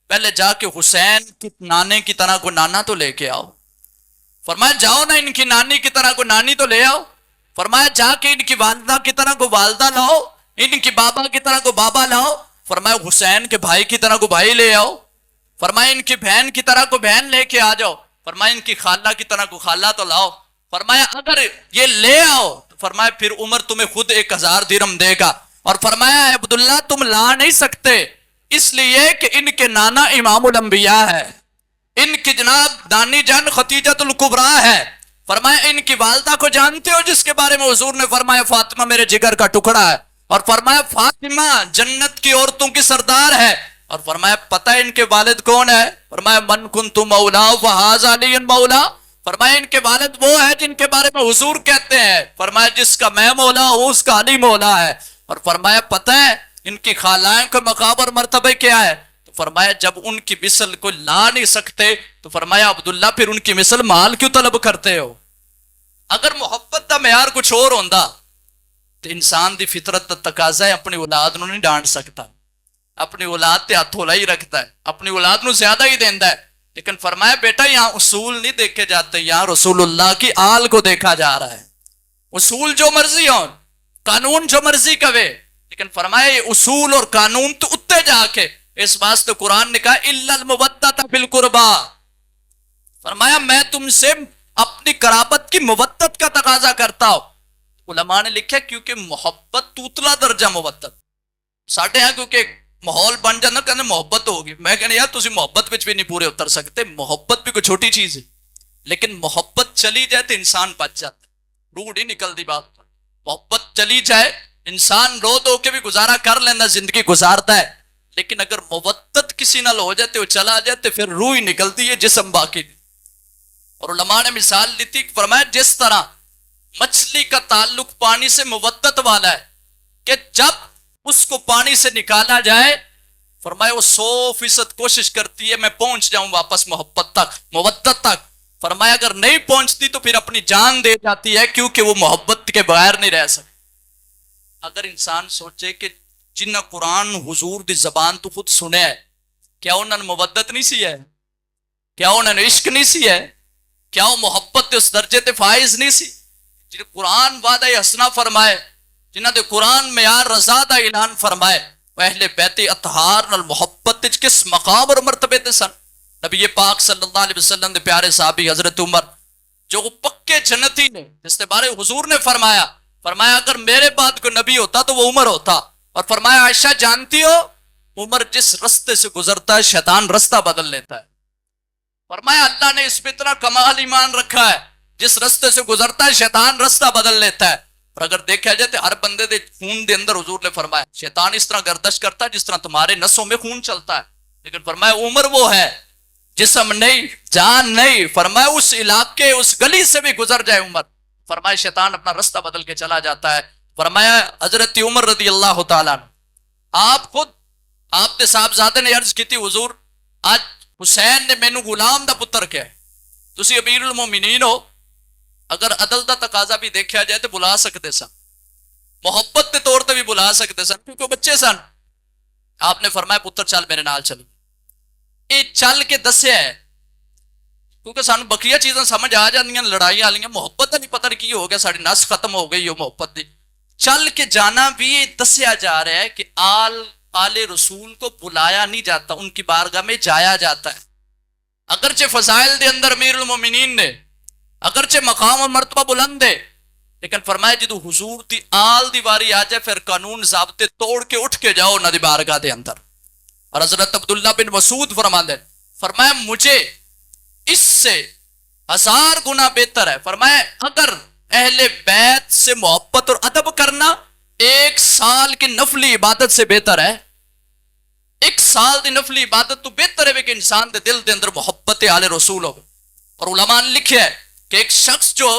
A: پہلے جا کے حسین کی نانے کی طرح کو نانا تو لے کے آؤ. فرمایا جاؤ نا ان کی نانی کی طرح کو نانی تو لے آؤ. فرمایا جا کے ان کی والدہ کی طرح کو والدہ لاؤ، ان کی بابا کی طرح کو بابا لاؤ. فرمایا حسین کے بھائی کی طرح کو بھائی لے آؤ. فرمایا ان کی بہن کی طرح کو بہن لے کے آ جاؤ. فرمایا ان کی خالہ کی طرح کو خالہ تو لاؤ. فرمایا اگر یہ لے آؤ تو فرمایا پھر عمر تمہیں خود 1000 درہم دے گا. اور فرمایا عبداللہ تم لا نہیں سکتے اس لیے کہ ان کے نانا امام الانبیاء ہے، ان کی جناب دانی جان خدیجۃ الکبریٰ ہے. فرمایا ان کی والدہ کو جانتے ہو جس کے بارے میں حضور نے فرمایا فاطمہ میرے جگر کا ٹکڑا ہے، اور فرمایا فاطمہ جنت کی عورتوں کی سردار ہے. اور فرمایا پتہ ہے ان کے والد کون ہے؟ فرمایا من کنت مولا فہذا علی مولا. فرمایا ان کے والد وہ ہے جن کے بارے میں حضور کہتے ہیں فرمایا جس کا میں مولا ہوں اس کا علی مولا ہے. اور فرمایا پتہ ہے ان کی خالائیں کا مقام اور مرتبہ کیا ہے؟ تو فرمایا جب ان کی مثل کو لا نہیں سکتے تو فرمایا عبداللہ پھر ان کی مثل مال کیوں طلب کرتے ہو؟ اگر محبت دا معیار کچھ اور ہوندا تو انسان دی فطرت دا تقاضا ہے اپنی اولاد نو نہیں ڈانٹ سکتا، اپنی اولاد تے ہاتھ ہلائی رکھتا ہے، اپنی اولاد نو زیادہ ہی دیندا ہے. لیکن فرمایا بیٹا یہاں اصول نہیں دیکھے جاتے، یہاں رسول اللہ کی آل کو دیکھا جا رہا ہے. اصول جو مرضی ہو، قانون جو مرضی کہے، لیکن فرمایا یہ اصول اور قانون تو اتے جا کے اس واسطے قرآن نے کہا الا المودۃ فی القربى. فرمایا میں تم سے اپنی قرابت کی مودت کا تقاضا کرتا ہوں. علماء نے لکھا کیونکہ محبت توتلا درجہ مودت ساڈے ہاں کیونکہ ماحول بن جانا کہنے محبت ہوگی. میں کہنے یار تسی محبت وچ بھی نہیں پورے اتر سکتے. محبت بھی کوئی چھوٹی چیز ہے لیکن محبت چلی جائے تو انسان بچ جاتا ہے، روح نہیں نکلتی بات پر. محبت چلی جائے انسان رو دو کے بھی گزارا کر لینا، زندگی گزارتا ہے. لیکن اگر مودت کسی نال ہو جاتے وہ چلا جاتے پھر روح ہی نکلتی ہے، جسم باقی نہیں. اور علماء نے مثال دی تھی فرمایا جس طرح مچھلی کا تعلق پانی سے مودت والا ہے کہ جب اس کو پانی سے نکالا جائے فرمایا وہ 100% کوشش کرتی ہے میں پہنچ جاؤں واپس محبت تک، مودت تک. فرمایا اگر نہیں پہنچتی تو پھر اپنی جان دے جاتی ہے کیونکہ وہ محبت کے بغیر نہیں رہ سکتی. اگر انسان سوچے کہ جنہ قرآن حضور دی زبان تو خود سنے ہے، کیا انہوں نے مودت نہیں سی ہے؟ کیا انہوں نے عشق نہیں سی ہے؟ کیا وہ محبت اس درجے تے فائز نہیں سی جن قرآن وعدہ حسنہ فرمائے، جنہ دے قرآن معیار رضا دا اعلان فرمائے، وہ اہل بیت اطہار نال محبت کس مقام اور مرتبے تے سن؟ نبی پاک صلی اللہ علیہ وسلم دے پیارے صحابی حضرت عمر جو پکے جنتی نے، جس کے بارے حضور نے فرمایا اگر میرے بعد کوئی نبی ہوتا تو وہ عمر ہوتا، اور فرمایا عائشہ جانتی ہو عمر جس رستے سے گزرتا ہے شیطان رستہ بدل لیتا ہے۔ فرمایا اللہ نے اس پہ اتنا کمال ایمان رکھا ہے، جس رستے سے گزرتا ہے شیطان رستہ بدل لیتا ہے۔ اور اگر دیکھا جائے تو ہر بندے دے خون دے اندر حضور نے فرمایا شیطان اس طرح گردش کرتا ہے جس طرح تمہارے نسوں میں خون چلتا ہے، لیکن فرمایا عمر وہ ہے جسم نہیں جان نہیں، فرمایا اس علاقے اس گلی سے بھی گزر جائے عمر، فرمایا شیطان اپنا رستہ بدل کے چلا جاتا ہے۔ فرمایا حضرت عمر رضی اللہ تعالیٰ آپ خود آپ کے صاحبزادے نے عرض کی تھی حضور آج حسین نے مینو غلام دا پتر کیا ہے، تسی امیر المومنین ہو، اگر عدل دا تقاضا بھی دیکھا جائے تو بلا سکتے سن، محبت کے طور تے بھی بلا سکتے سن کیونکہ بچے سن۔ آپ نے فرمایا پتر چل میرے نال چلو، یہ چل کے دسیا ہے کیونکہ سانو بقیہ چیزاں سمجھ آ جاندیاں لڑائی والیاں، محبت نہیں پتہ نہیں کی ہو گیا، ساری نس ختم ہو گئی ہو محبت دی۔ چل کے جانا بھی دسیا جا رہا ہے کہ آل رسول کو بلایا نہیں جاتا، ان کی بارگاہ میں جایا جاتا ہے۔ اگرچہ فضائل دے اندر امیر المومنین نے، اگرچہ مقام و مرتبہ بلند ہے، لیکن فرمایا جدو حضور دی آل دی واری آ جائے پھر قانون ضابطے توڑ کے اٹھ کے جاؤ نہ دی بارگاہ دے اندر۔ اور حضرت عبداللہ بن مسعود فرماندے فرمایا مجھے اس سے 1000 گنا بہتر ہے، فرمایا اگر اہل بیت سے محبت اور ادب کرنا 1 سال کی نفلی عبادت سے بہتر ہے۔ 1 سال دی نفلی عبادت تو بہتر ہے کہ انسان دے دل دے اندر محبت آل رسول ہو۔ اور علماء نے لکھا ہے کہ ایک شخص جو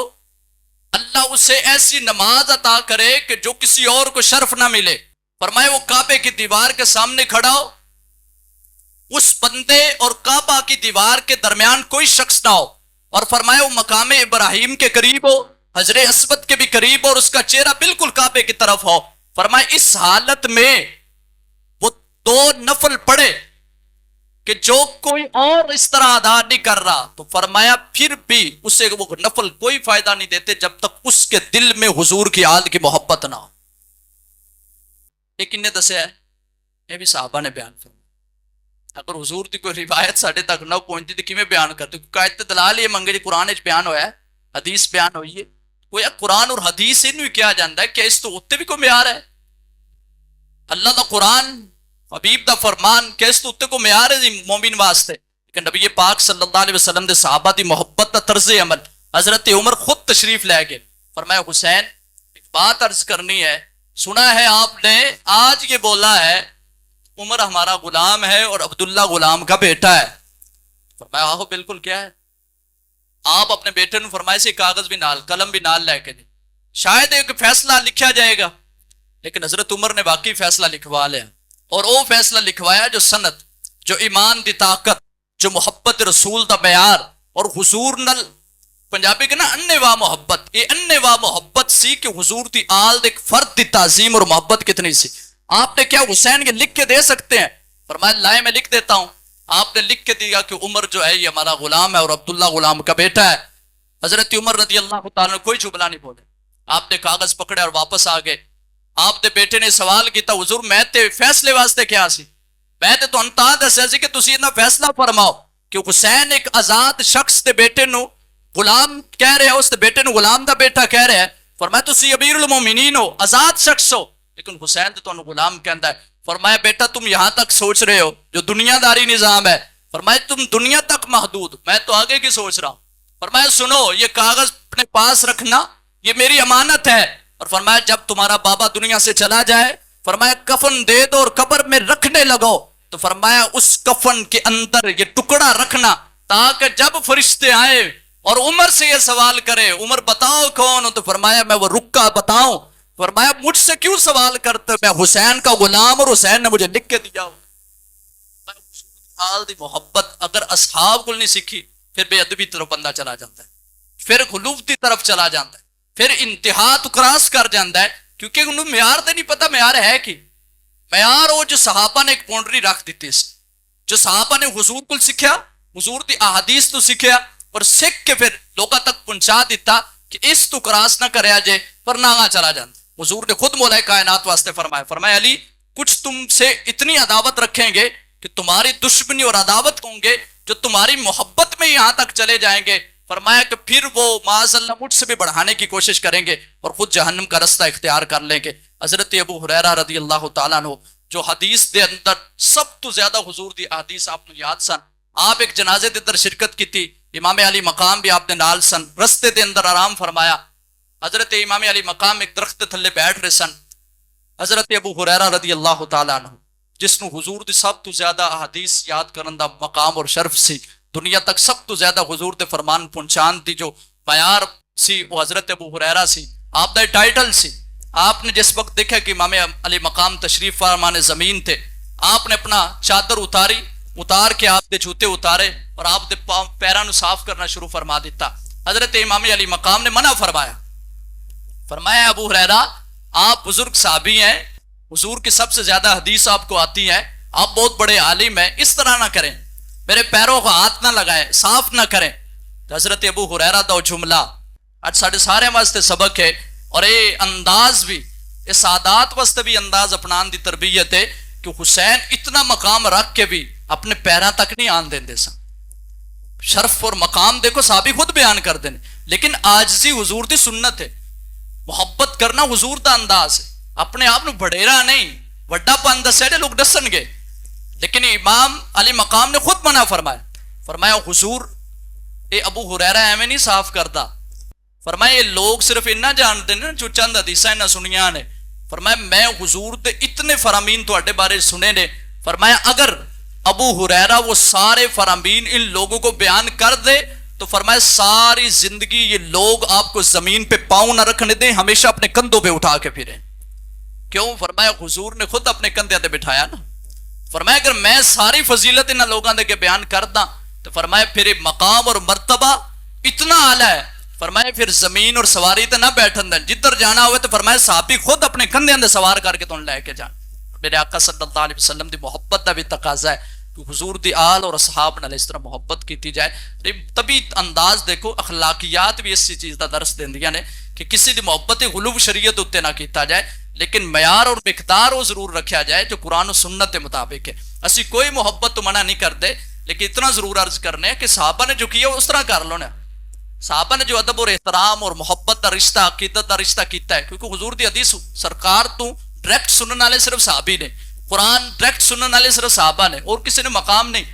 A: اللہ اسے ایسی نماز عطا کرے کہ جو کسی اور کو شرف نہ ملے، فرمایا وہ کعبے کی دیوار کے سامنے کھڑا ہو، اس بندے اور کعبہ کی دیوار کے درمیان کوئی شخص نہ ہو، اور فرمایا وہ مقام ابراہیم کے قریب ہو، حجر اسود کے بھی قریب ہو، اور اس کا چہرہ بالکل کعبے کی طرف ہو، فرمایا اس حالت میں وہ 2 نفل پڑھے کہ جو کوئی اور اس طرح ادا نہیں کر رہا، تو فرمایا پھر بھی اسے وہ نفل کوئی فائدہ نہیں دیتے جب تک اس کے دل میں حضور کی آل کی محبت نہ ہو۔ لیکن نے دسیا ہے یہ بھی صحابہ نے بیان فرمایا، اگر حضور دی کوئی روایت ساڑھے تک نہ پہنچتی تو کیویں بیان کرتے؟ کیونکہ آیت دلال یہ منگے جی قرآن وچ بیان ہویا ہے، حدیث بیان ہوئی ہے، کوئی قرآن اور حدیث انہوں کیا جاندا ہے کہ اس تو اتنے بھی کوئی معیار ہے؟ اللہ دا قرآن حبیب دا فرمان کہ اس تو اتنے کو معیار ہے مومن واسطے؟ کہ نبی پاک صلی اللہ علیہ وسلم دے صحابہ دی محبت دا طرز عمل، حضرت عمر خود تشریف لے گئے، فرمایا حسین ایک بات عرض کرنی ہے، سنا ہے آپ نے آج یہ بولا ہے عمر ہمارا غلام ہے اور عبداللہ غلام کا بیٹا ہے؟ فرمایا آہو بالکل، کیا ہے؟ آپ اپنے بیٹے نے فرمایا سے کاغذ بھی نال قلم بھی نال لے کے دیں، شاید ایک فیصلہ لکھا جائے گا، لیکن حضرت عمر نے واقعی فیصلہ لکھوا لیا، اور وہ فیصلہ لکھوایا جو سند، جو ایمان دی طاقت، جو محبت رسول دا معیار، اور حضور نل پنجابی کے نا انیوا محبت، یہ انیوا محبت سی کہ حضور دی آل ایک فرد دی تعظیم اور محبت کتنی سی۔ آپ نے کیا حسین یہ لکھ کے دے سکتے ہیں؟ فرمایا لائے میں لکھ دیتا ہوں۔ آپ نے لکھ کے دیا کہ عمر جو ہے یہ ہمارا غلام ہے اور عبداللہ غلام کا بیٹا ہے۔ حضرت عمر رضی اللہ تعالیٰ نے کوئی جملہ نہیں بولے، آپ نے کاغذ پکڑے اور واپس آ گئے۔ آپ نے بیٹے نے سوال کیتا حضور میں تے فیصلے واسطے کیا سی؟ میں تے تو انتا دسیا سی کہ تسی اتنا فیصلہ فرماؤ کہ حسین ایک آزاد شخص دے بیٹے نو غلام کہہ رہے ہیں، اس دے بیٹے نو غلام دا بیٹا کہہ رہے ہیں، فرمایا تسی امیر المومنین ہو، آزاد شخص ہو، لیکن حسین تے تو غلام کہندا ہے۔ فرمایا بیٹا تم یہاں تک سوچ رہے ہو جو دنیا داری نظام ہے، فرمایا تم دنیا تک محدود، میں تو آگے کی سوچ رہا ہوں۔ فرمایا سنو یہ کاغذ اپنے پاس رکھنا، یہ میری امانت ہے، اور فرمایا جب تمہارا بابا دنیا سے چلا جائے فرمایا کفن دے دو اور قبر میں رکھنے لگو، تو فرمایا اس کفن کے اندر یہ ٹکڑا رکھنا تاکہ جب فرشتے آئے اور عمر سے یہ سوال کرے عمر بتاؤ کون ہو، تو فرمایا میں وہ رکا بتاؤں۔ فرمایا مجھ سے کیوں سوال کرتے، میں حسین کا غلام اور حسین نے مجھے لکھ کے دیا ہو۔ حال دی محبت اگر اصحاب کو نہیں سیکھی پھر بے ادبی طرف بندہ چلا جاتا ہے، پھر غلوف دی طرف چلا جاتا ہے، پھر انتہا تو کراس کر جاتا ہے، کیونکہ انہوں معیار دے نہیں پتا معیار ہے کہ معیار وہ جو صحابہ نے ایک پونڈری رکھ دیتی سی، جو صحابہ نے حضور کو سیکھیا، حضور دی احادیث تو سیکھیا، اور سکھ کے پھر لوگوں تک پہنچا دیتا کہ اس تو کراس نہ کریا جے پر نہ چلا جاتا۔ حضور نے خود مولا کائنات واسطے فرمایا، فرمایا علی کچھ تم سے اتنی عداوت رکھیں گے کہ تمہاری دشمنی اور عداوت ہوں گے جو تمہاری محبت میں یہاں تک چلے جائیں گے، فرمایا کہ پھر وہ معاذ اللہ مجھ سے بھی بڑھانے کی کوشش کریں گے اور خود جہنم کا رستہ اختیار کر لیں گے۔ حضرت ابو ہریرہ رضی اللہ تعالیٰ عنہ جو حدیث دے اندر سب تو زیادہ حضور دی حدیث آپ نے یاد سن، آپ ایک جنازے دے اندر شرکت کی تھی، امام علی مقام بھی آپ نے نال سن، رستے دے اندر آرام فرمایا، حضرت امام علی مقام ایک درخت تھلے بیٹھ رہے سن، حضرت ابو ہریرہ رضی اللہ تعالیٰ عنہ جس نو حضور دی سب تو زیادہ احادیث یاد کرن دا مقام اور شرف سی، دنیا تک سب تو زیادہ حضور دے فرمان پہنچان دی جو معیار سی وہ حضرت ابو ہریرہ سی، آپ دا ٹائٹل سی۔ آپ نے جس وقت دیکھا کہ امام علی مقام تشریف فرمان زمین تھے، آپ نے اپنا چادر اتار کے آپ دے جوتے اتارے اور آپ دے پیراں نو صاف کرنا شروع فرما دیتا۔ حضرت امام علی مقام نے منع فرمایا، فرمایا ابو ہریرہ آپ بزرگ صحابی ہیں، حضور کی سب سے زیادہ حدیث آپ کو آتی ہے، آپ بہت بڑے عالم ہیں، اس طرح نہ کریں، میرے پیروں کو ہاتھ نہ لگائیں، صاف نہ کریں۔ حضرت ابو ہریرہ دا جملہ آج ساڑھے سارے واسطے سبق ہے، اور یہ انداز بھی اس عادات واسطے بھی انداز اپنان دی تربیت ہے کہ حسین اتنا مقام رکھ کے بھی اپنے پیراں تک نہیں آن دیندے سن۔ شرف اور مقام دیکھو صحابی خود بیان کر دیں، لیکن عاجزی حضور دی سنت ہے، محبت کرنا حضور دا انداز ہے، اپنے آپ نو بڑیرا نہیں وڈا پن دسیا جے لوگ دسن گے، لیکن امام علی مقام نے خود منع فرمایا، فرمایا حضور اے ابو ہریرہ ایویں نہیں صاف کردا، فرمایا یہ لوگ صرف اتنا جانتے ہیں جو چند حدیثاں انہاں سنیاں نے، فرمایا میں حضور دے اتنے فرامین تواڈے بارے سنے نے، فرمایا اگر ابو ہریرہ وہ سارے فرامین ان لوگوں کو بیان کر دے تو فرمایا ساری زندگی یہ لوگ آپ کو زمین پہ پاؤں نہ رکھنے دیں، ہمیشہ اپنے کندھوں پہ اٹھا کے پھریں۔ کیوں؟ فرمایا حضور نے خود اپنے کندھے تے بٹھایا نا، فرمایا اگر میں ساری فضیلت ان لوگوں دے کے بیان کردا تو فرمایا پھر مقام اور مرتبہ اتنا اعلیٰ ہے، فرمایا پھر زمین اور سواری تے نہ بیٹھن دیں، جدھر جانا ہوئے تو فرمایا صحابی خود اپنے کندھے تے سوار کر کے تم لے کے جان۔ میرے آقا صلی اللہ علیہ وسلم دی محبت دا بھی تقاضا ہے کہ حضور دی آل اور اصحاب نال اس طرح محبت کیتی جائے۔ تبھی انداز دیکھو، اخلاقیات بھی اسی چیز دا درس دیندیاں نے کہ کسی دی محبت غلو شریعت اتے نہ کیتا جائے، لیکن معیار اور مقدار وہ ضرور رکھا جائے جو قرآن و سنت کے مطابق ہے۔ اسی کوئی محبت تو منع نہیں کرتے، لیکن اتنا ضرور عرض کرنے کہ صحابہ نے جو کیا اس طرح کر لو نا، صحابہ نے جو ادب اور احترام اور محبت کا رشتہ، عقیدت کا رشتہ کیتا ہے، کیونکہ حضور دی حدیث سرکار تو ڈائریکٹ سننے والے صرف صحابی نے، قرآن ڈائریکٹ سننے والے صرف صحابہ نے، اور کسی نے مقام نہیں۔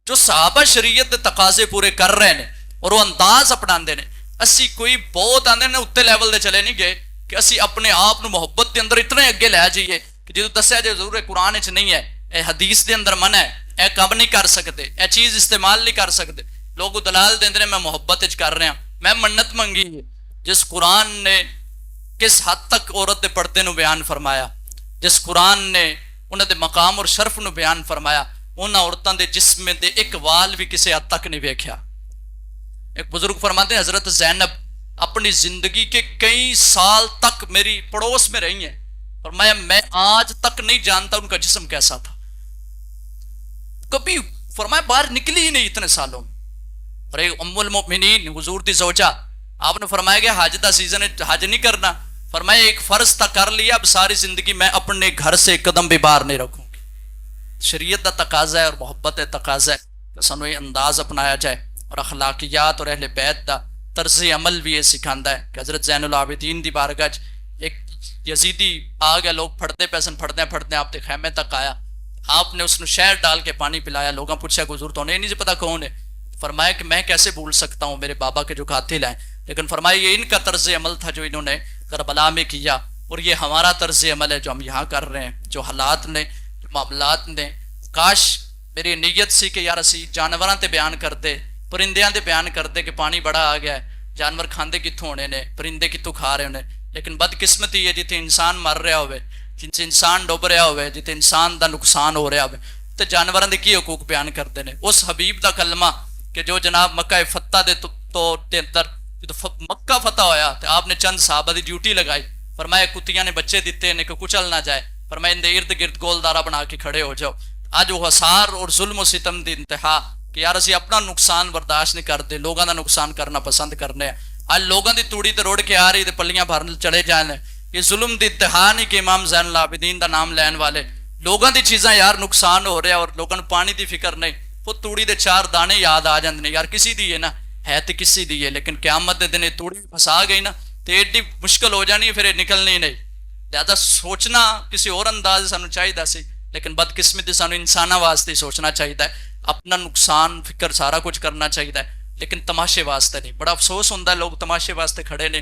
A: جو صحابہ شریعت دے تقاضے پورے کر رہے ہیں اور وہ انداز اپنا دے نے، اسی کوئی بہت آندے نے اتنے لیول دے چلے نہیں گئے کہ اسی اپنے آپ نو محبت دے اندر اتنے اگے لے جائیے کہ جدو دسیا جائے ضرور قرآن وچ نہیں ہے، اے حدیث دے اندر منع ہے، اے کم نہیں کر سکتے، اے چیز استعمال نہیں کر سکتے، لوگ دلال دیندے نے میں محبت وچ کر رہا، میں منت منگی ہے۔ جس قرآن نے کس حد تک عورت دے پردے نو بیان فرمایا، جس قرآن نے انہاں دے مقام اور شرف نو بیان فرمایا، انہاں عورتاں دے جسم دے ایک وال بھی کسی حد تک نہیں ویکھیا۔ ایک بزرگ فرماتے ہیں حضرت زینب اپنی زندگی کے کئی سال تک میری پڑوس میں رہی ہیں، فرمایا میں آج تک نہیں جانتا ان کا جسم کیسا تھا، کبھی فرمایا باہر نکلی ہی نہیں اتنے سالوں میں۔ اور ایک ام المؤمنین حضور دی زوجہ، آپ نے فرمایا کہ حج دا سیزن حج نہیں کرنا، فرمایا ایک فرض تھا کر لیا، اب ساری زندگی میں اپنے گھر سے ایک قدم بھی باہر نہیں رکھوں گی۔ شریعت دا تقاضا ہے اور محبت تقاضا ہے کہ سانو یہ انداز اپنایا جائے، اور اخلاقیات اور اہل بیت دا طرز عمل بھی یہ سکھاندا ہے کہ حضرت زین العابدین دی بارگاہ ایک یزیدی آ گیا، لوگ پھڑتے پیسن پھڑتے آپ کے خیمے تک آیا، آپ نے اس نے شہد ڈال کے پانی پلایا، لوگوں پوچھا کہ حضور تو انہیں نہیں پتا کون ہے، فرمایا کہ میں کیسے بھول سکتا ہوں میرے بابا کے جو قاتل ہیں، لیکن فرمایا یہ ان کا طرز عمل تھا جو انہوں نے کربلا میں کیا، اور یہ ہمارا طرز عمل ہے جو ہم یہاں کر رہے ہیں، جو حالات نے، جو معاملات نے، کاش میری نیت سی کہ یار اسی جانوراں تے بیان کرتے، پرندیاں تے بیان کرتے کہ پانی بڑا آ گیا ہے، جانور کھاندے کتوں ہونے نے، پرندے کتوں کھا رہے ہونے، لیکن بدقسمتی ہے جتنے انسان مر رہا ہوئے، جن انسان ڈوب رہا ہوئے، جتنے انسان دا نقصان ہو رہا ہوئے، تو جانوراں دے کی حقوق بیان کرتے ہیں۔ اس حبیب دا کلمہ کہ جو جناب مکہ فتح دے اندر مکہ فتح ہویا تو آپ نے چند صحابہ دی ڈیوٹی لگائی، فرمایا کتیاں نے بچے دیتے ہیں کہ کچل نہ جائے، فرمایا ان دے ارد گرد گول دارا بنا کے کھڑے ہو جاؤ۔ آج وہ حصار اور ظلم و ستم دی انتہا کہ کہ یار اسی اپنا نقصان برداشت نہیں کرتے، لوگوں کا نقصان کرنا پسند کرنے ہیں. آج لوگوں کی توڑی تے روڑ کے آ رہی تے پلیاں بھرن چڑے جانے. یہ ظلم دی انتہا نہیں کہ امام زین العابدین دا نام لین والے لوگوں دی چیزاں یار نقصان ہو رہا اور لوگوں پانی دی فکر نہیں. وہ توڑی دے 4 دانے یاد آ جاندے نے، یار کسی دی ہے نا، ہے تو کسی دی ہے، لیکن قیامت دے دن یہ توڑی پھسا گئی نا تو ایڈی مشکل ہو جانی پھر یہ نکلنی نہیں. لہذا سوچنا کسی اور انداز سانو چاہیے سی، لیکن بدقسمتی سانو انساناں واسطے سوچنا چاہیے. اپنا نقصان فکر سارا کچھ کرنا چاہیے، لیکن تماشے واسطے نہیں. بڑا افسوس ہوتا ہے لوگ تماشے واسطے کھڑے نے.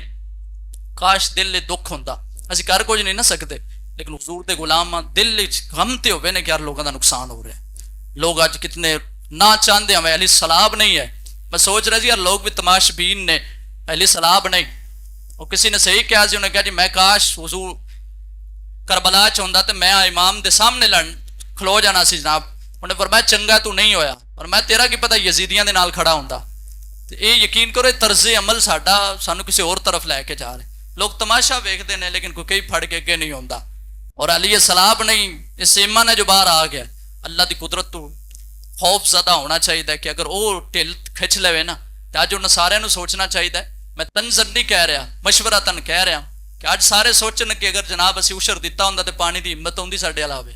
A: کاش دل لے دکھ ہوتا، اسی کر کچھ نہیں نہ سکتے، لیکن حضور دے غلام دل غم تے ہوئے نے کہ یار لوگوں کا نقصان ہو رہا ہے. لوگ آج کتنے نہ چاہتے ہمیں علی سلاب نہیں ہے. میں سوچ رہا جی یار لوگ بھی تماش بین نے، علی سلاب نہیں. اور کسی نے صحیح کہا جی، انہوں نے کہا جی میں کاش حضور کربلا چاہتا تو میں امام دے سامنے کھلو جانا سی جناب. انہوں نے فرمایا چنگا تو نہیں ہویا، اور میں تیرا کی پتہ یزیدیاں دے نال کھڑا ہوندا. یہ یقین کرو طرز عمل ساڈا سانو کسی اور طرف لے کے جا رہے. لوگ تماشا ویکھتے ہیں لیکن کوئی کئی پھڑ کے اگے نہیں ہوندا. اور علی سلاب نہیں، اس سیما نے جو باہر آ گیا. اللہ دی قدرت تو خوف زدہ ہونا چاہیے کہ اگر وہ ٹھل کھچ لے نا تو اج انہوں سارے سوچنا چاہیے. میں تنظر نہیں کہہ رہا، مشورہ تن کہہ رہا کہ اج سارے سوچن کہ اگر جناب اسی اشر دیتا ہوں تو پانی دی ہمت ہوندی ساڈے علاوے.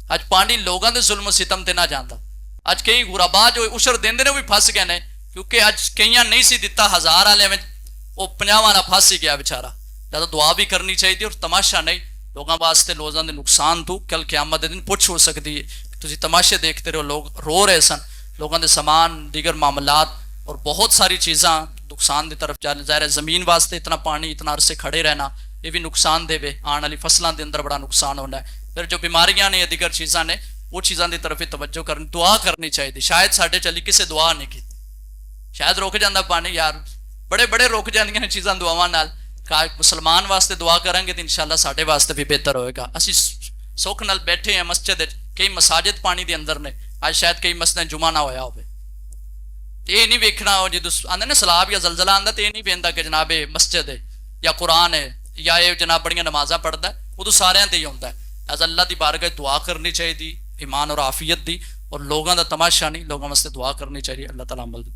A: اج پانی لوگوں دے ظلم و ستم تے نہ جاندا. اج کئی غربا جو اشر دیندے نے وہ بھی پھس گئے نے، کیونکہ اج کئیاں نہیں سی دیتا 1000 والے میں وہ 50 والا پھس ہی گیا بیچارہ. زیادہ دعا بھی کرنی چاہیے اور تماشا نہیں. لوگوں واسطے لوگوں دے نقصان تو کل قیامت دے دن پوچھ ہو سکتی ہے. تسی تماشے دیکھتے رہو، لوگ رو رہے سن، لوگوں دے سامان دیگر معاملات اور بہت ساری چیزاں نقصان دی طرف جا رہے. ظاہر ہے زمین واسطے اتنا پانی اتنا عرصے کھڑے رہنا یہ بھی نقصان دے وے، آنے والی فصلوں دے اندر بڑا نقصان ہونا ہے. پھر جو بیماریاں نے یا دیگر چیزاں نے وہ چیزاں دی طرف توجہ کرنی، دعا کرنی چاہیے. شاید ساڈے چلی کسے دعا نہیں کی، شاید رک جاندہ پانی. یار بڑے بڑے رک جاندیاں نے چیزاں دعاواں نال. مسلمان واسطے دعا کریں گے تو انشاءاللہ ساڈے واسطے بھی بہتر ہوئے گا. اسی سکھ نال بیٹھے ہیں مسجد، کئی مساجد پانی دے اندر نے، آج شاید کئی مسجد جمعہ نہ ہویا ہوئے. یہ نہیں ویکھنا جدو آندے نا سیلاب یا زلزلہ آندا تو یہ نہیں ویندا کہ جناب مسجد ہے یا قرآن ہے یا یہ جناب بڑیاں نمازاں پڑھدا ہے، وہ تو سارے تے ہی ہوندا ہے. از اللہ دی بارگاہ دعا کرنی چاہیے، ایمان اور عافیت دی، اور لوگوں دا تماشا نہیں، لوگوں واسطے دعا کرنی چاہیے. اللہ تعالیٰ عمل دے.